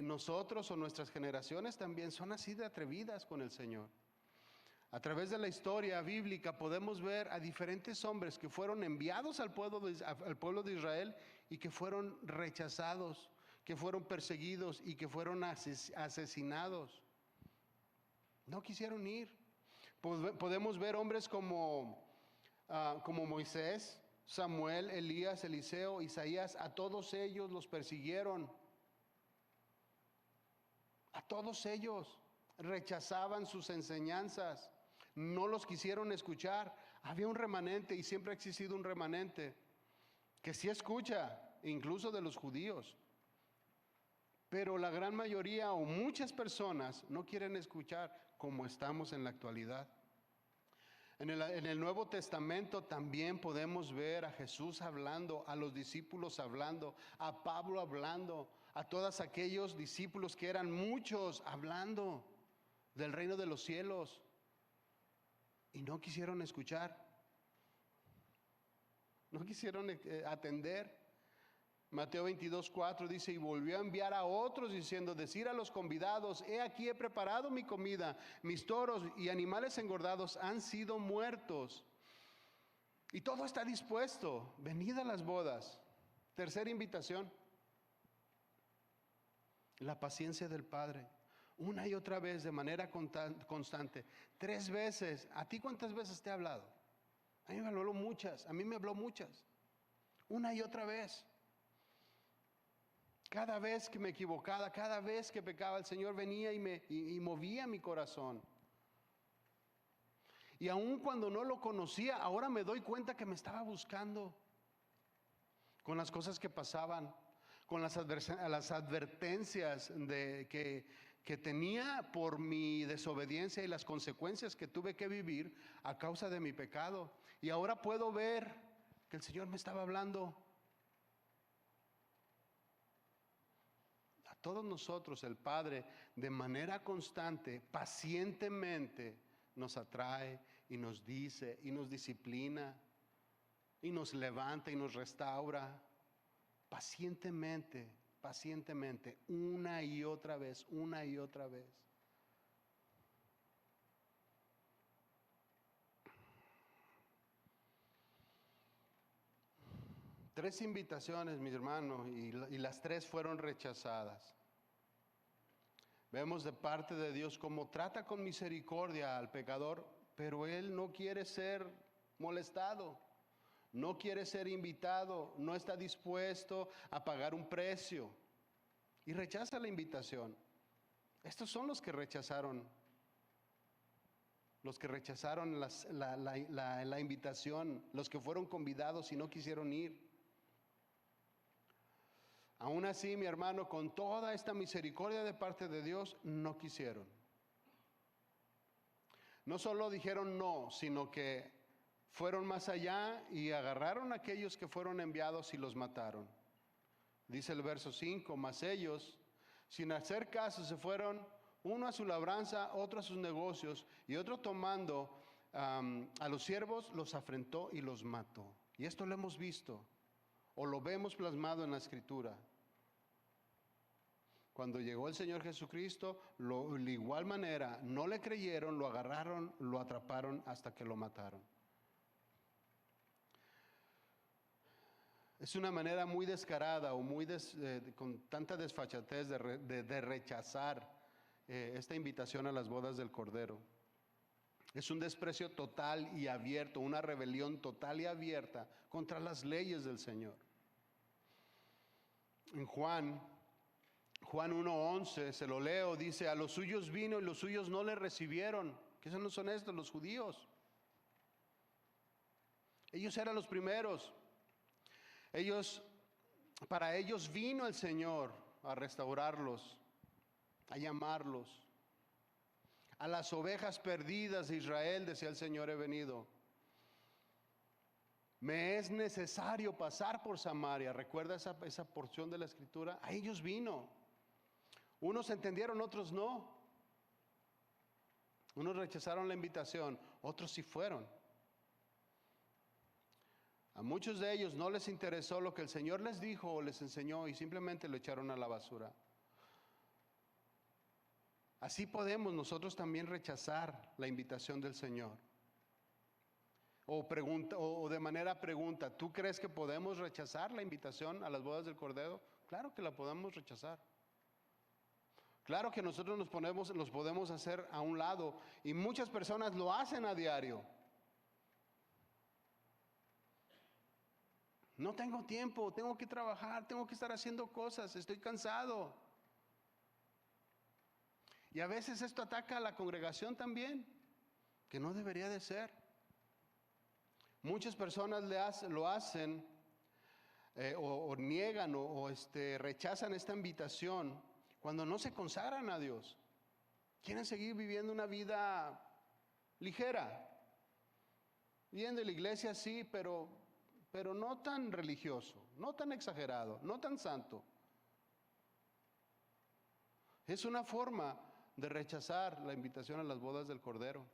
nosotros o nuestras generaciones también son así de atrevidas con el Señor. A través de la historia bíblica podemos ver a diferentes hombres que fueron enviados al pueblo de Israel y que fueron rechazados, que fueron perseguidos y que fueron asesinados. No quisieron ir. Podemos ver hombres como Moisés, Samuel, Elías, Eliseo, Isaías. A todos ellos los persiguieron. A todos ellos rechazaban sus enseñanzas. No los quisieron escuchar. Había un remanente, y siempre ha existido un remanente que sí escucha, incluso de los judíos. Pero la gran mayoría o muchas personas no quieren escuchar, como estamos en la actualidad. En el Nuevo Testamento también podemos ver a Jesús hablando, a los discípulos hablando, a Pablo hablando, a todos aquellos discípulos que eran muchos hablando del reino de los cielos. Y no quisieron escuchar, no quisieron atender. Mateo 22:4 dice, y volvió a enviar a otros diciendo, decir a los convidados, he aquí he preparado mi comida, mis toros y animales engordados han sido muertos. Y todo está dispuesto, venid a las bodas. Tercera invitación, la paciencia del Padre. Una y otra vez, de manera constante, 3 veces. ¿A ti cuántas veces te ha hablado? A mí me habló muchas, a mí me habló muchas. Una y otra vez. Cada vez que me equivocaba, cada vez que pecaba, el Señor venía y movía mi corazón. Y aun cuando no lo conocía, ahora me doy cuenta que me estaba buscando con las cosas que pasaban, con las advertencias que tenía por mi desobediencia y las consecuencias que tuve que vivir a causa de mi pecado. Y ahora puedo ver que el Señor me estaba hablando. A todos nosotros el Padre de manera constante, pacientemente nos atrae y nos dice y nos disciplina y nos levanta y nos restaura. Pacientemente, pacientemente, una y otra vez, una y otra vez. Tres invitaciones, mis hermanos, y las 3 fueron rechazadas. Vemos de parte de Dios cómo trata con misericordia al pecador, pero Él no quiere ser molestado, no quiere ser invitado, no está dispuesto a pagar un precio y rechaza la invitación. Estos son los que rechazaron la invitación, los que fueron convidados y no quisieron ir. Aún así, mi hermano, con toda esta misericordia de parte de Dios, no quisieron. No solo dijeron no, sino que fueron más allá y agarraron a aquellos que fueron enviados y los mataron. Dice el verso 5, mas ellos, sin hacer caso, se fueron, uno a su labranza, otro a sus negocios, y otro tomando a los siervos, los afrentó y los mató. Y esto lo hemos visto, o lo vemos plasmado en la Escritura. Cuando llegó el Señor Jesucristo, de igual manera, no le creyeron, lo agarraron, lo atraparon hasta que lo mataron. Es una manera muy descarada o con tanta desfachatez de rechazar esta invitación a las bodas del Cordero. Es un desprecio total y abierto, una rebelión total y abierta contra las leyes del Señor. En Juan Juan 1:11, se lo leo, dice: a los suyos vino y los suyos no le recibieron. ¿Qué no son estos? Los judíos. Ellos eran los primeros. Para ellos vino el Señor a restaurarlos, a llamarlos. A las ovejas perdidas de Israel, decía el Señor, he venido. Me es necesario pasar por Samaria. ¿Recuerda esa porción de la Escritura? A ellos vino. Unos entendieron, otros no. Unos rechazaron la invitación, otros sí fueron. A muchos de ellos no les interesó lo que el Señor les dijo o les enseñó y simplemente lo echaron a la basura. Así podemos nosotros también rechazar la invitación del Señor. O de manera pregunta, ¿tú crees que podemos rechazar la invitación a las bodas del Cordero? Claro que la podemos rechazar. Claro que nosotros los podemos hacer a un lado y muchas personas lo hacen a diario. No tengo tiempo, tengo que trabajar, tengo que estar haciendo cosas, estoy cansado. Y a veces esto ataca a la congregación también, que no debería de ser. Muchas personas lo hacen o niegan o rechazan esta invitación cuando no se consagran a Dios. Quieren seguir viviendo una vida ligera. Yendo a la iglesia sí, pero no tan religioso, no tan exagerado, no tan santo. Es una forma de rechazar la invitación a las bodas del Cordero.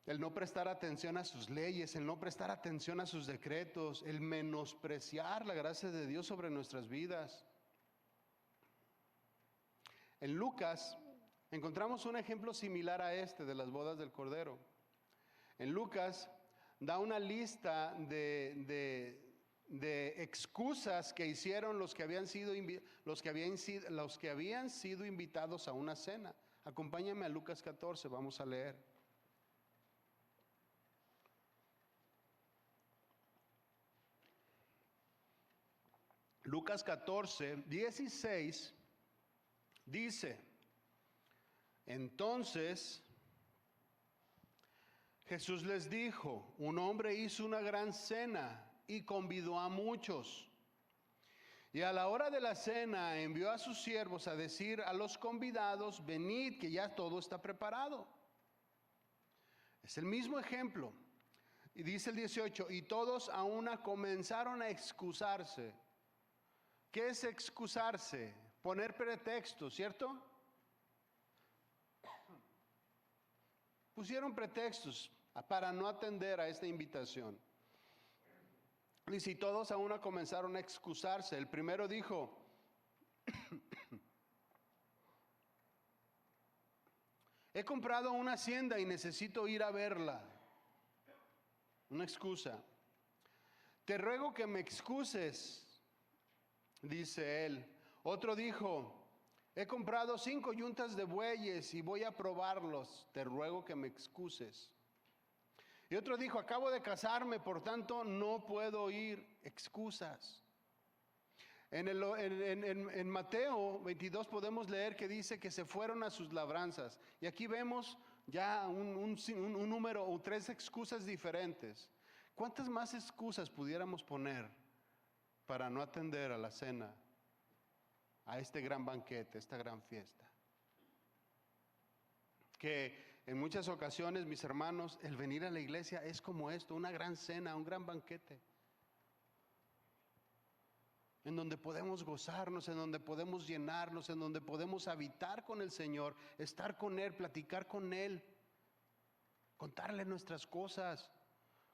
El no prestar atención a sus leyes, el no prestar atención a sus decretos, el menospreciar la gracia de Dios sobre nuestras vidas. En Lucas encontramos un ejemplo similar a este de las bodas del Cordero. En Lucas da una lista de excusas que hicieron los que habían sido invitados a una cena. Acompáñame a Lucas 14, vamos a leer. Lucas 14, 16 dice: entonces Jesús les dijo, un hombre hizo una gran cena y convidó a muchos. Y a la hora de la cena envió a sus siervos a decir a los convidados, venid que ya todo está preparado. Es el mismo ejemplo. Y dice el 18, y todos a una comenzaron a excusarse. ¿Qué es excusarse? Poner pretextos, ¿cierto? Pusieron pretextos para no atender a esta invitación. Y si todos a una comenzaron a excusarse, el primero dijo, he comprado una hacienda y necesito ir a verla. Una excusa. Te ruego que me excuses, dice él. Otro dijo, he comprado 5 yuntas de bueyes y voy a probarlos. Te ruego que me excuses. Y otro dijo, acabo de casarme, por tanto no puedo ir. Excusas. En Mateo 22 podemos leer que dice que se fueron a sus labranzas. Y aquí vemos ya un número o 3 excusas diferentes. ¿Cuántas más excusas pudiéramos poner para no atender a la cena, a este gran banquete, esta gran fiesta? Que en muchas ocasiones, mis hermanos, el venir a la iglesia es como esto, una gran cena, un gran banquete, en donde podemos gozarnos, en donde podemos llenarnos, en donde podemos habitar con el Señor, estar con Él, platicar con Él, contarle nuestras cosas,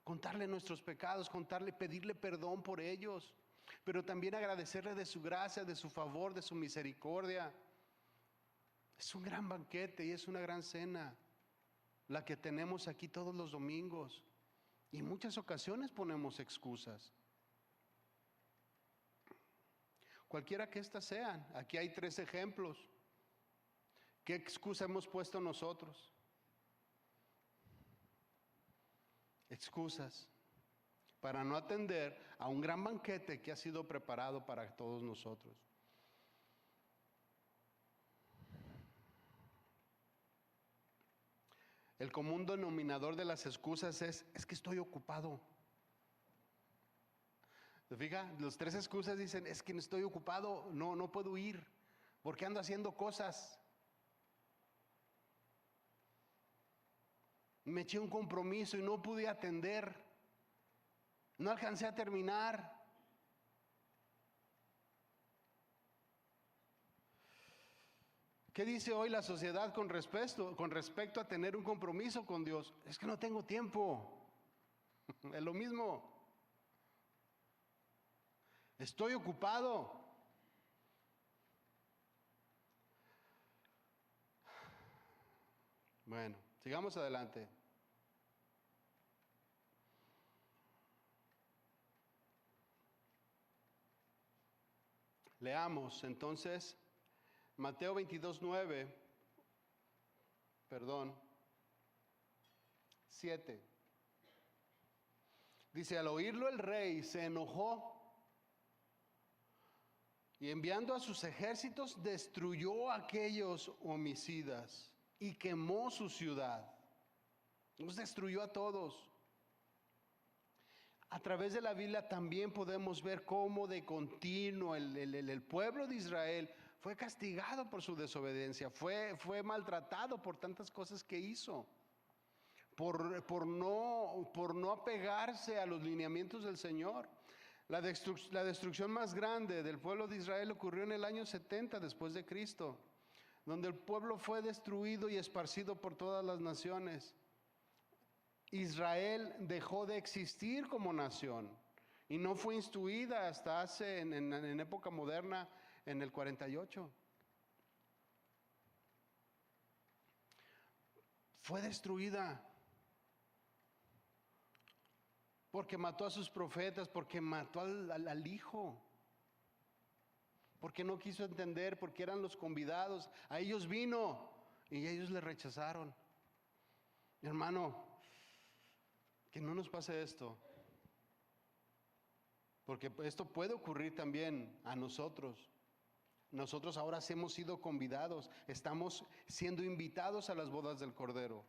contarle nuestros pecados, pedirle perdón por ellos, pero también agradecerle de su gracia, de su favor, de su misericordia. Es un gran banquete y es una gran cena la que tenemos aquí todos los domingos, y en muchas ocasiones ponemos excusas. Cualquiera que éstas sean, aquí hay 3 ejemplos. ¿Qué excusa hemos puesto nosotros? Excusas para no atender a un gran banquete que ha sido preparado para todos nosotros. El común denominador de las excusas es que estoy ocupado. ¿Se fija? Los tres excusas dicen, es que estoy ocupado, no puedo ir, porque ando haciendo cosas. Me eché un compromiso y no pude atender. No alcancé a terminar. ¿Qué dice hoy la sociedad con respecto a tener un compromiso con Dios? Es que no tengo tiempo. Es lo mismo. Estoy ocupado. Bueno, sigamos adelante. Leamos entonces Mateo 7. Dice, al oírlo el rey se enojó y enviando a sus ejércitos destruyó a aquellos homicidas y quemó su ciudad. Los destruyó a todos. A través de la Biblia también podemos ver cómo de continuo el pueblo de Israel fue castigado por su desobediencia, fue maltratado por tantas cosas que hizo, por no apegarse a los lineamientos del Señor. La destrucción más grande del pueblo de Israel ocurrió en el año 70 después de Cristo, donde el pueblo fue destruido y esparcido por todas las naciones. Israel dejó de existir como nación y no fue instituida hasta en época moderna, en el 48. Fue destruida porque mató a sus profetas, porque mató al hijo, porque no quiso entender, porque eran los convidados. A ellos vino y ellos le rechazaron. Mi hermano, que no nos pase esto, porque esto puede ocurrir también a nosotros. Nosotros ahora hemos sido convidados, estamos siendo invitados a las bodas del Cordero.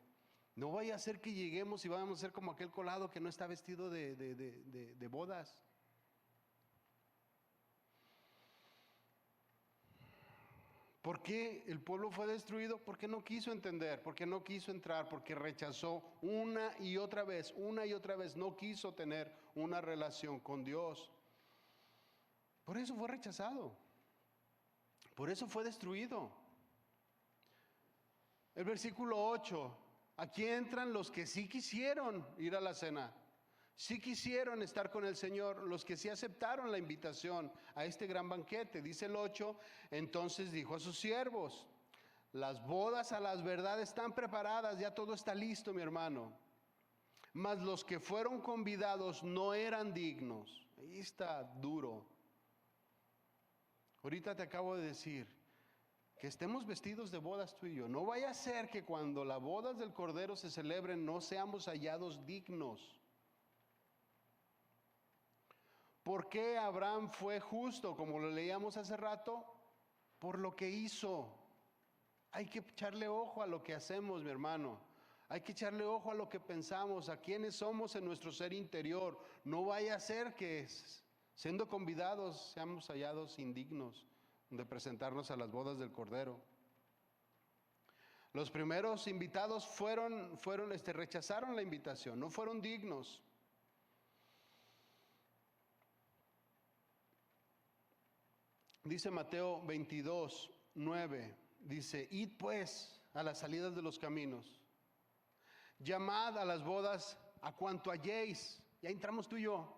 No vaya a ser que lleguemos y vamos a ser como aquel colado que no está vestido de bodas. ¿Por qué el pueblo fue destruido? Porque no quiso entender, porque no quiso entrar, porque rechazó una y otra vez, no quiso tener una relación con Dios. Por eso fue rechazado, por eso fue destruido. El versículo 8, aquí entran los que sí quisieron ir a la cena. Sí quisieron estar con el Señor, los que sí aceptaron la invitación a este gran banquete. Dice el 8, entonces dijo a sus siervos, las bodas a las verdades están preparadas, ya todo está listo, mi hermano. Mas los que fueron convidados no eran dignos. Ahí está duro. Ahorita te acabo de decir que estemos vestidos de bodas tú y yo. No vaya a ser que cuando las bodas del Cordero se celebren no seamos hallados dignos. ¿Por qué Abraham fue justo, como lo leíamos hace rato? Por lo que hizo. Hay que echarle ojo a lo que hacemos, mi hermano. Hay que echarle ojo a lo que pensamos, a quiénes somos en nuestro ser interior. No vaya a ser que siendo convidados seamos hallados indignos de presentarnos a las bodas del Cordero. Los primeros invitados rechazaron la invitación, no fueron dignos. Dice Mateo 22:9, dice, id pues a las salidas de los caminos, llamad a las bodas a cuanto halléis. Ya entramos tú y yo.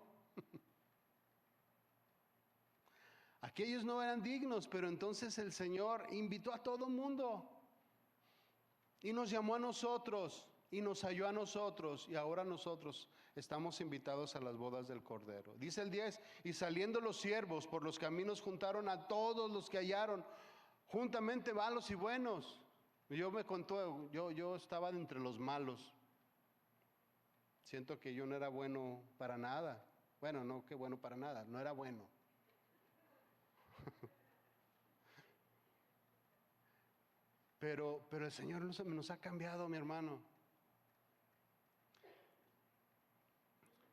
Aquellos no eran dignos, pero entonces el Señor invitó a todo mundo y nos llamó a nosotros y nos halló a nosotros, y ahora nosotros estamos invitados a las bodas del Cordero. Dice el 10, y saliendo los siervos por los caminos juntaron a todos los que hallaron, juntamente malos y buenos. Yo estaba entre los malos. Siento que yo no era bueno para nada. Bueno, no que bueno para nada, no era bueno. Pero el Señor nos ha cambiado, mi hermano.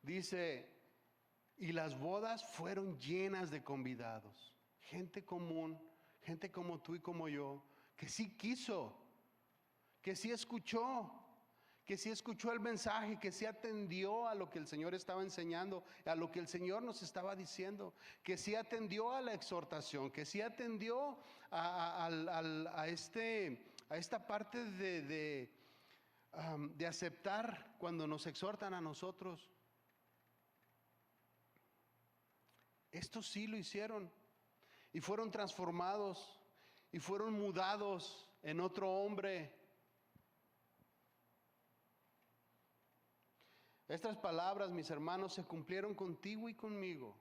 Dice, y las bodas fueron llenas de convidados. Gente común, gente como tú y como yo, que sí quiso, que sí escuchó el mensaje, que sí atendió a lo que el Señor estaba enseñando, a lo que el Señor nos estaba diciendo, que sí atendió a la exhortación, que sí atendió a esta parte de aceptar cuando nos exhortan a nosotros. Estos sí lo hicieron y fueron transformados y fueron mudados en otro hombre. Estas palabras, mis hermanos, se cumplieron contigo y conmigo.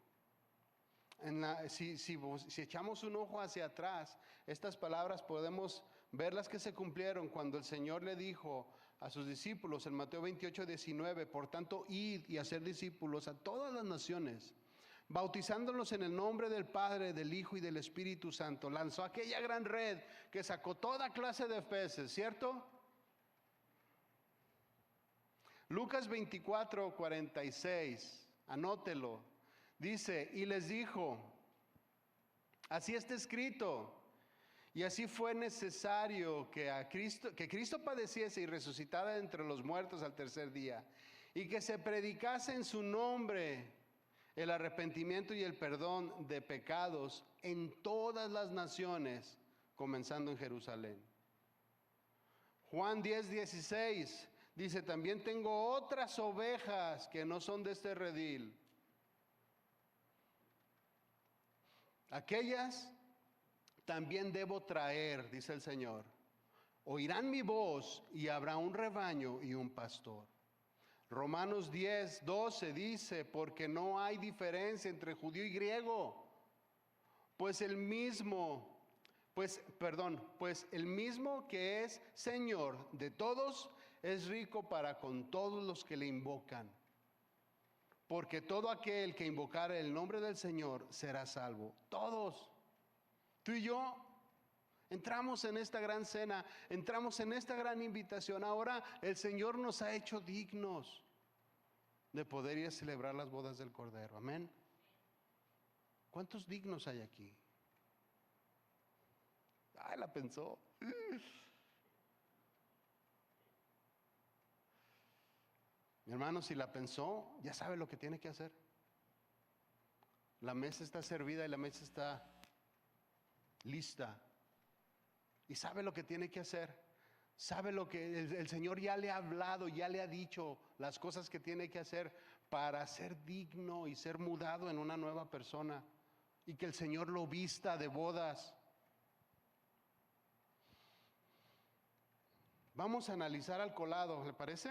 Si echamos un ojo hacia atrás, estas palabras podemos verlas que se cumplieron cuando el Señor le dijo a sus discípulos en Mateo 28:19, por tanto, id y hacer discípulos a todas las naciones, bautizándolos en el nombre del Padre, del Hijo y del Espíritu Santo. Lanzó aquella gran red que sacó toda clase de peces, ¿cierto? Lucas 24:46, anótelo. Dice, y les dijo, así está escrito, y así fue necesario que Cristo padeciese y resucitara entre los muertos al tercer día, y que se predicase en su nombre el arrepentimiento y el perdón de pecados en todas las naciones, comenzando en Jerusalén. Juan 10:16 dice, también tengo otras ovejas que no son de este redil. Aquellas también debo traer, dice el Señor. Oirán mi voz y habrá un rebaño y un pastor. Romanos 10:12 dice, porque no hay diferencia entre judío y griego, pues el mismo que es Señor de todos es rico para con todos los que le invocan. Porque todo aquel que invocare el nombre del Señor será salvo. Todos. Tú y yo entramos en esta gran cena, entramos en esta gran invitación. Ahora el Señor nos ha hecho dignos de poder ir a celebrar las bodas del Cordero. Amén. ¿Cuántos dignos hay aquí? Ay, la pensó. Mi hermano, si la pensó, ya sabe lo que tiene que hacer. La mesa está servida y la mesa está lista. Y sabe lo que tiene que hacer. Sabe lo que el Señor ya le ha hablado, ya le ha dicho las cosas que tiene que hacer para ser digno y ser mudado en una nueva persona. Y que el Señor lo vista de bodas. Vamos a analizar al colado, ¿le parece?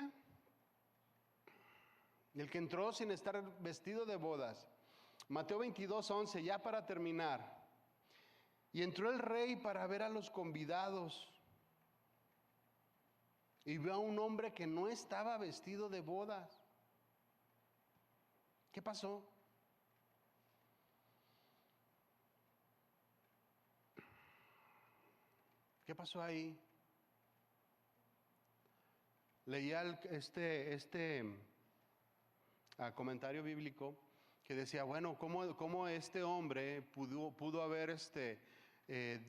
El que entró sin estar vestido de bodas. Mateo 22:11, ya para terminar. Y entró el rey para ver a los convidados. Y vio a un hombre que no estaba vestido de bodas. ¿Qué pasó? ¿Qué pasó ahí? Leía comentario bíblico que decía, bueno, ¿cómo este hombre pudo haber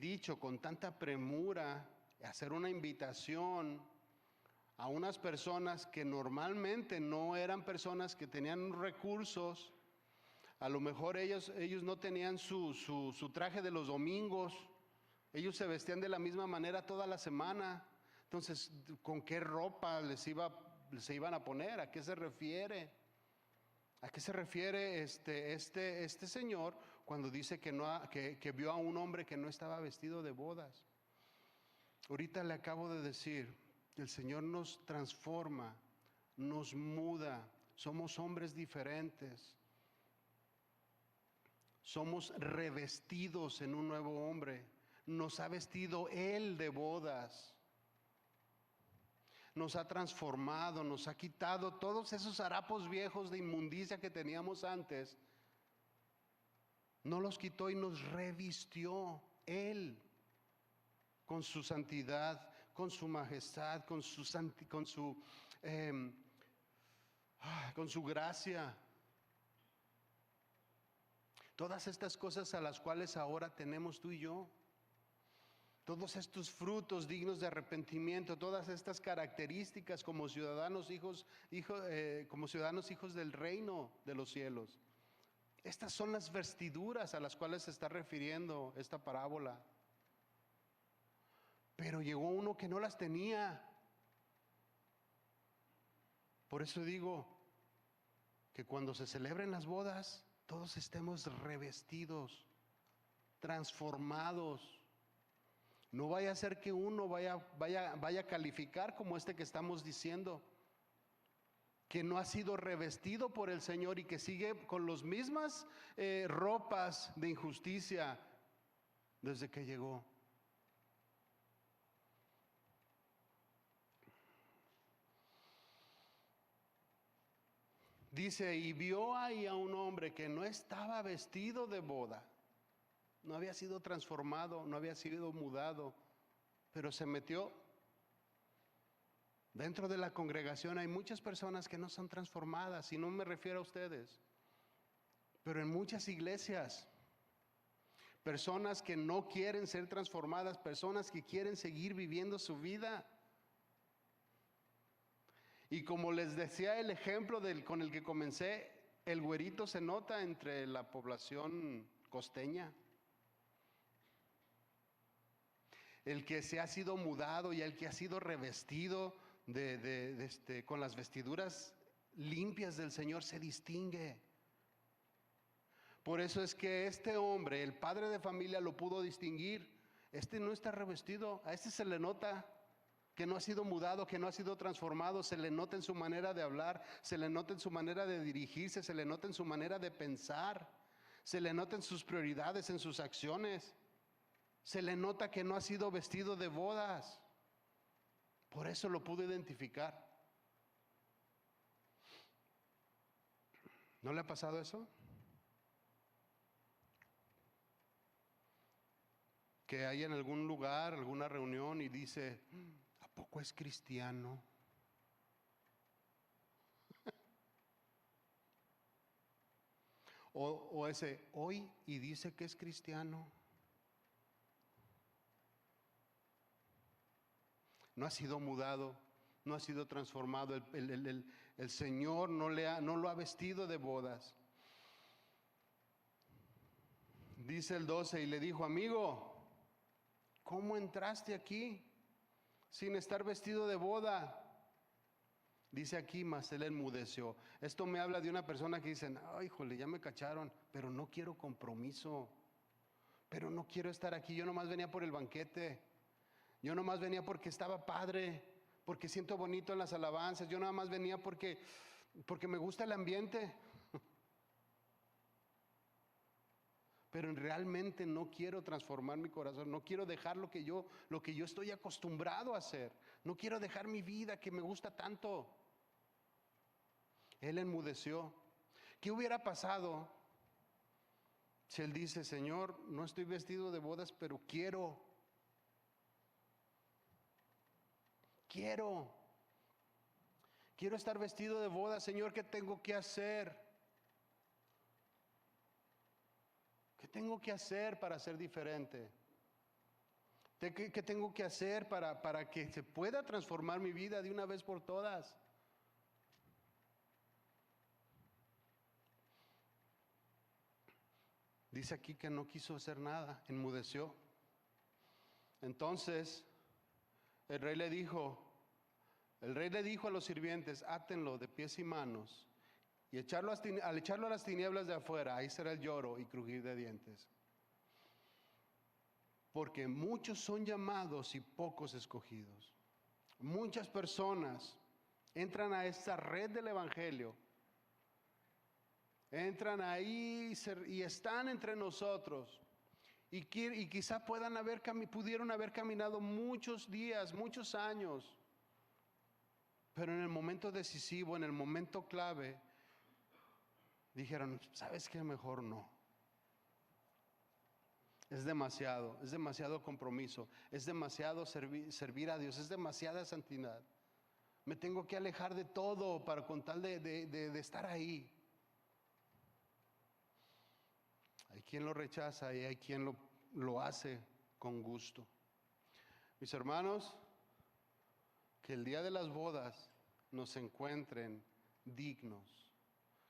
dicho con tanta premura, hacer una invitación a unas personas que normalmente no eran personas que tenían recursos? A lo mejor ellos no tenían su traje de los domingos, ellos se vestían de la misma manera toda la semana. Entonces, ¿con qué ropa se iban a poner? ¿A qué se refiere? ¿A qué se refiere este señor cuando dice que vio a un hombre que no estaba vestido de bodas? Ahorita le acabo de decir, el Señor nos transforma, nos muda, somos hombres diferentes. Somos revestidos en un nuevo hombre. Nos ha vestido Él de bodas. Nos ha transformado, nos ha quitado todos esos harapos viejos de inmundicia que teníamos antes. No los quitó y nos revistió Él con su santidad, con su majestad, con su con su gracia. Todas estas cosas a las cuales ahora tenemos tú y yo. Todos estos frutos dignos de arrepentimiento, todas estas características como ciudadanos hijos del reino de los cielos. Estas son las vestiduras a las cuales se está refiriendo esta parábola. Pero llegó uno que no las tenía. Por eso digo que cuando se celebren las bodas, todos estemos revestidos, transformados. No vaya a ser que uno vaya a calificar como este que estamos diciendo, que no ha sido revestido por el Señor y que sigue con las mismas ropas de injusticia desde que llegó. Dice, y vio ahí a un hombre que no estaba vestido de boda. No había sido transformado, no había sido mudado, pero se metió. Dentro de la congregación hay muchas personas que no son transformadas, y no me refiero a ustedes, pero en muchas iglesias, personas que no quieren ser transformadas, personas que quieren seguir viviendo su vida. Y como les decía el ejemplo con el que comencé, el güerito se nota entre la población costeña. El que se ha sido mudado y el que ha sido revestido con las vestiduras limpias del Señor se distingue. Por eso es que este hombre, el padre de familia, lo pudo distinguir. Este no está revestido, a este se le nota que no ha sido mudado, que no ha sido transformado, se le nota en su manera de hablar, se le nota en su manera de dirigirse, se le nota en su manera de pensar, se le nota en sus prioridades, en sus acciones. Se le nota que no ha sido vestido de bodas. Por eso lo pudo identificar. ¿No le ha pasado eso? Que hay en algún lugar, alguna reunión y dice, ¿a poco es cristiano? O ese, hoy y dice que es cristiano. No ha sido mudado, no ha sido transformado. El Señor no lo ha vestido de bodas. Dice el 12, y le dijo, amigo, ¿cómo entraste aquí sin estar vestido de boda? Dice aquí, mas él enmudeció. Esto me habla de una persona que dice, ay, híjole, ya me cacharon, pero no quiero compromiso, pero no quiero estar aquí, yo nomás venía por el banquete. Yo nomás venía porque estaba padre, porque siento bonito en las alabanzas. Yo nada más venía porque me gusta el ambiente. Pero realmente no quiero transformar mi corazón, no quiero dejar lo que yo estoy acostumbrado a hacer. No quiero dejar mi vida que me gusta tanto. Él enmudeció. ¿Qué hubiera pasado si él dice, Señor, no estoy vestido de bodas, pero quiero estar vestido de boda, Señor, ¿qué tengo que hacer? ¿Qué tengo que hacer para ser diferente? ¿Qué tengo que hacer para que se pueda transformar mi vida de una vez por todas? Dice aquí que no quiso hacer nada, enmudeció. Entonces, el rey le dijo a los sirvientes, átenlo de pies y manos y al echarlo a las tinieblas de afuera, ahí será el lloro y crujir de dientes. Porque muchos son llamados y pocos escogidos. Muchas personas entran a esta red del Evangelio, entran ahí y están entre nosotros. Y quizá pudieron haber caminado muchos días, muchos años. Pero en el momento decisivo, en el momento clave, dijeron, ¿sabes qué? Mejor no. Es demasiado compromiso, es demasiado servir a Dios, es demasiada santidad. Me tengo que alejar de todo para con tal de estar ahí. Hay quien lo rechaza y hay quien lo hace con gusto. Mis hermanos, que el día de las bodas nos encuentren dignos.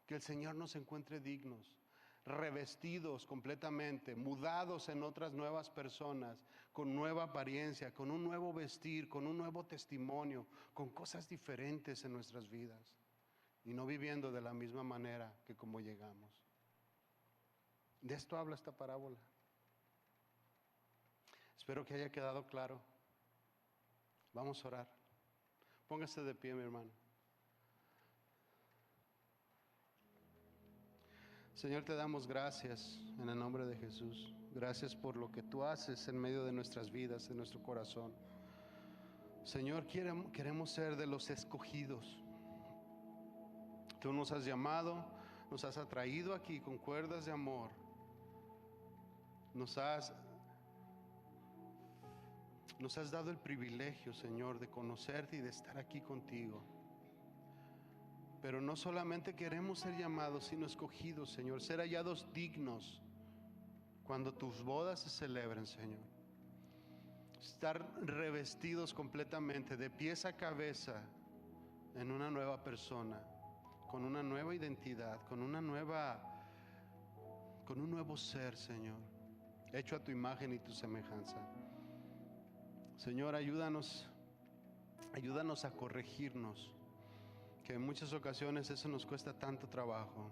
Que el Señor nos encuentre dignos, revestidos completamente, mudados en otras nuevas personas, con nueva apariencia, con un nuevo vestir, con un nuevo testimonio, con cosas diferentes en nuestras vidas. Y no viviendo de la misma manera que como llegamos. De esto habla esta parábola. Espero que haya quedado claro. Vamos a orar. Póngase de pie, mi hermano. Señor, te damos gracias en el nombre de Jesús. Gracias por lo que tú haces en medio de nuestras vidas, en nuestro corazón. Señor, queremos ser de los escogidos. Tú nos has llamado, nos has atraído aquí con cuerdas de amor. Nos has dado el privilegio, Señor, de conocerte y de estar aquí contigo. Pero no solamente queremos ser llamados, sino escogidos, Señor, ser hallados dignos cuando tus bodas se celebren, Señor. Estar revestidos completamente, de pies a cabeza, en una nueva persona, con una nueva identidad, con un nuevo ser, Señor, hecho a tu imagen y tu semejanza. Señor, ayúdanos a corregirnos, que en muchas ocasiones eso nos cuesta tanto trabajo.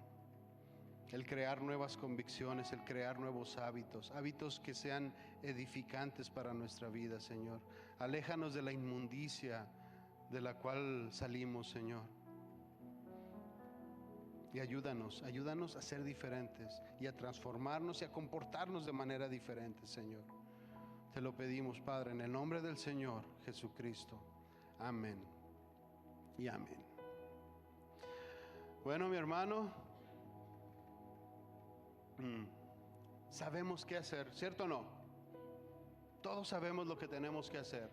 El crear nuevas convicciones, el crear nuevos hábitos que sean edificantes para nuestra vida, Señor. Aléjanos de la inmundicia de la cual salimos, Señor. Y ayúdanos a ser diferentes y a transformarnos y a comportarnos de manera diferente, Señor. Te lo pedimos, Padre, en el nombre del Señor Jesucristo. Amén y amén. Bueno, mi hermano, sabemos qué hacer, ¿cierto o no? Todos sabemos lo que tenemos que hacer.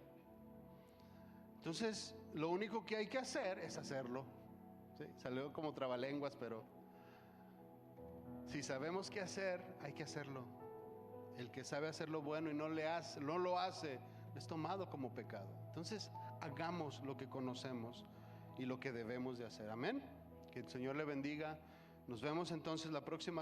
Entonces, lo único que hay que hacer es hacerlo. ¿Sí? Salió como trabalenguas, pero si sabemos qué hacer, hay que hacerlo. El que sabe hacer lo bueno y no lo hace, es tomado como pecado. Entonces, hagamos lo que conocemos y lo que debemos de hacer. Amén. Que el Señor le bendiga. Nos vemos entonces la próxima semana.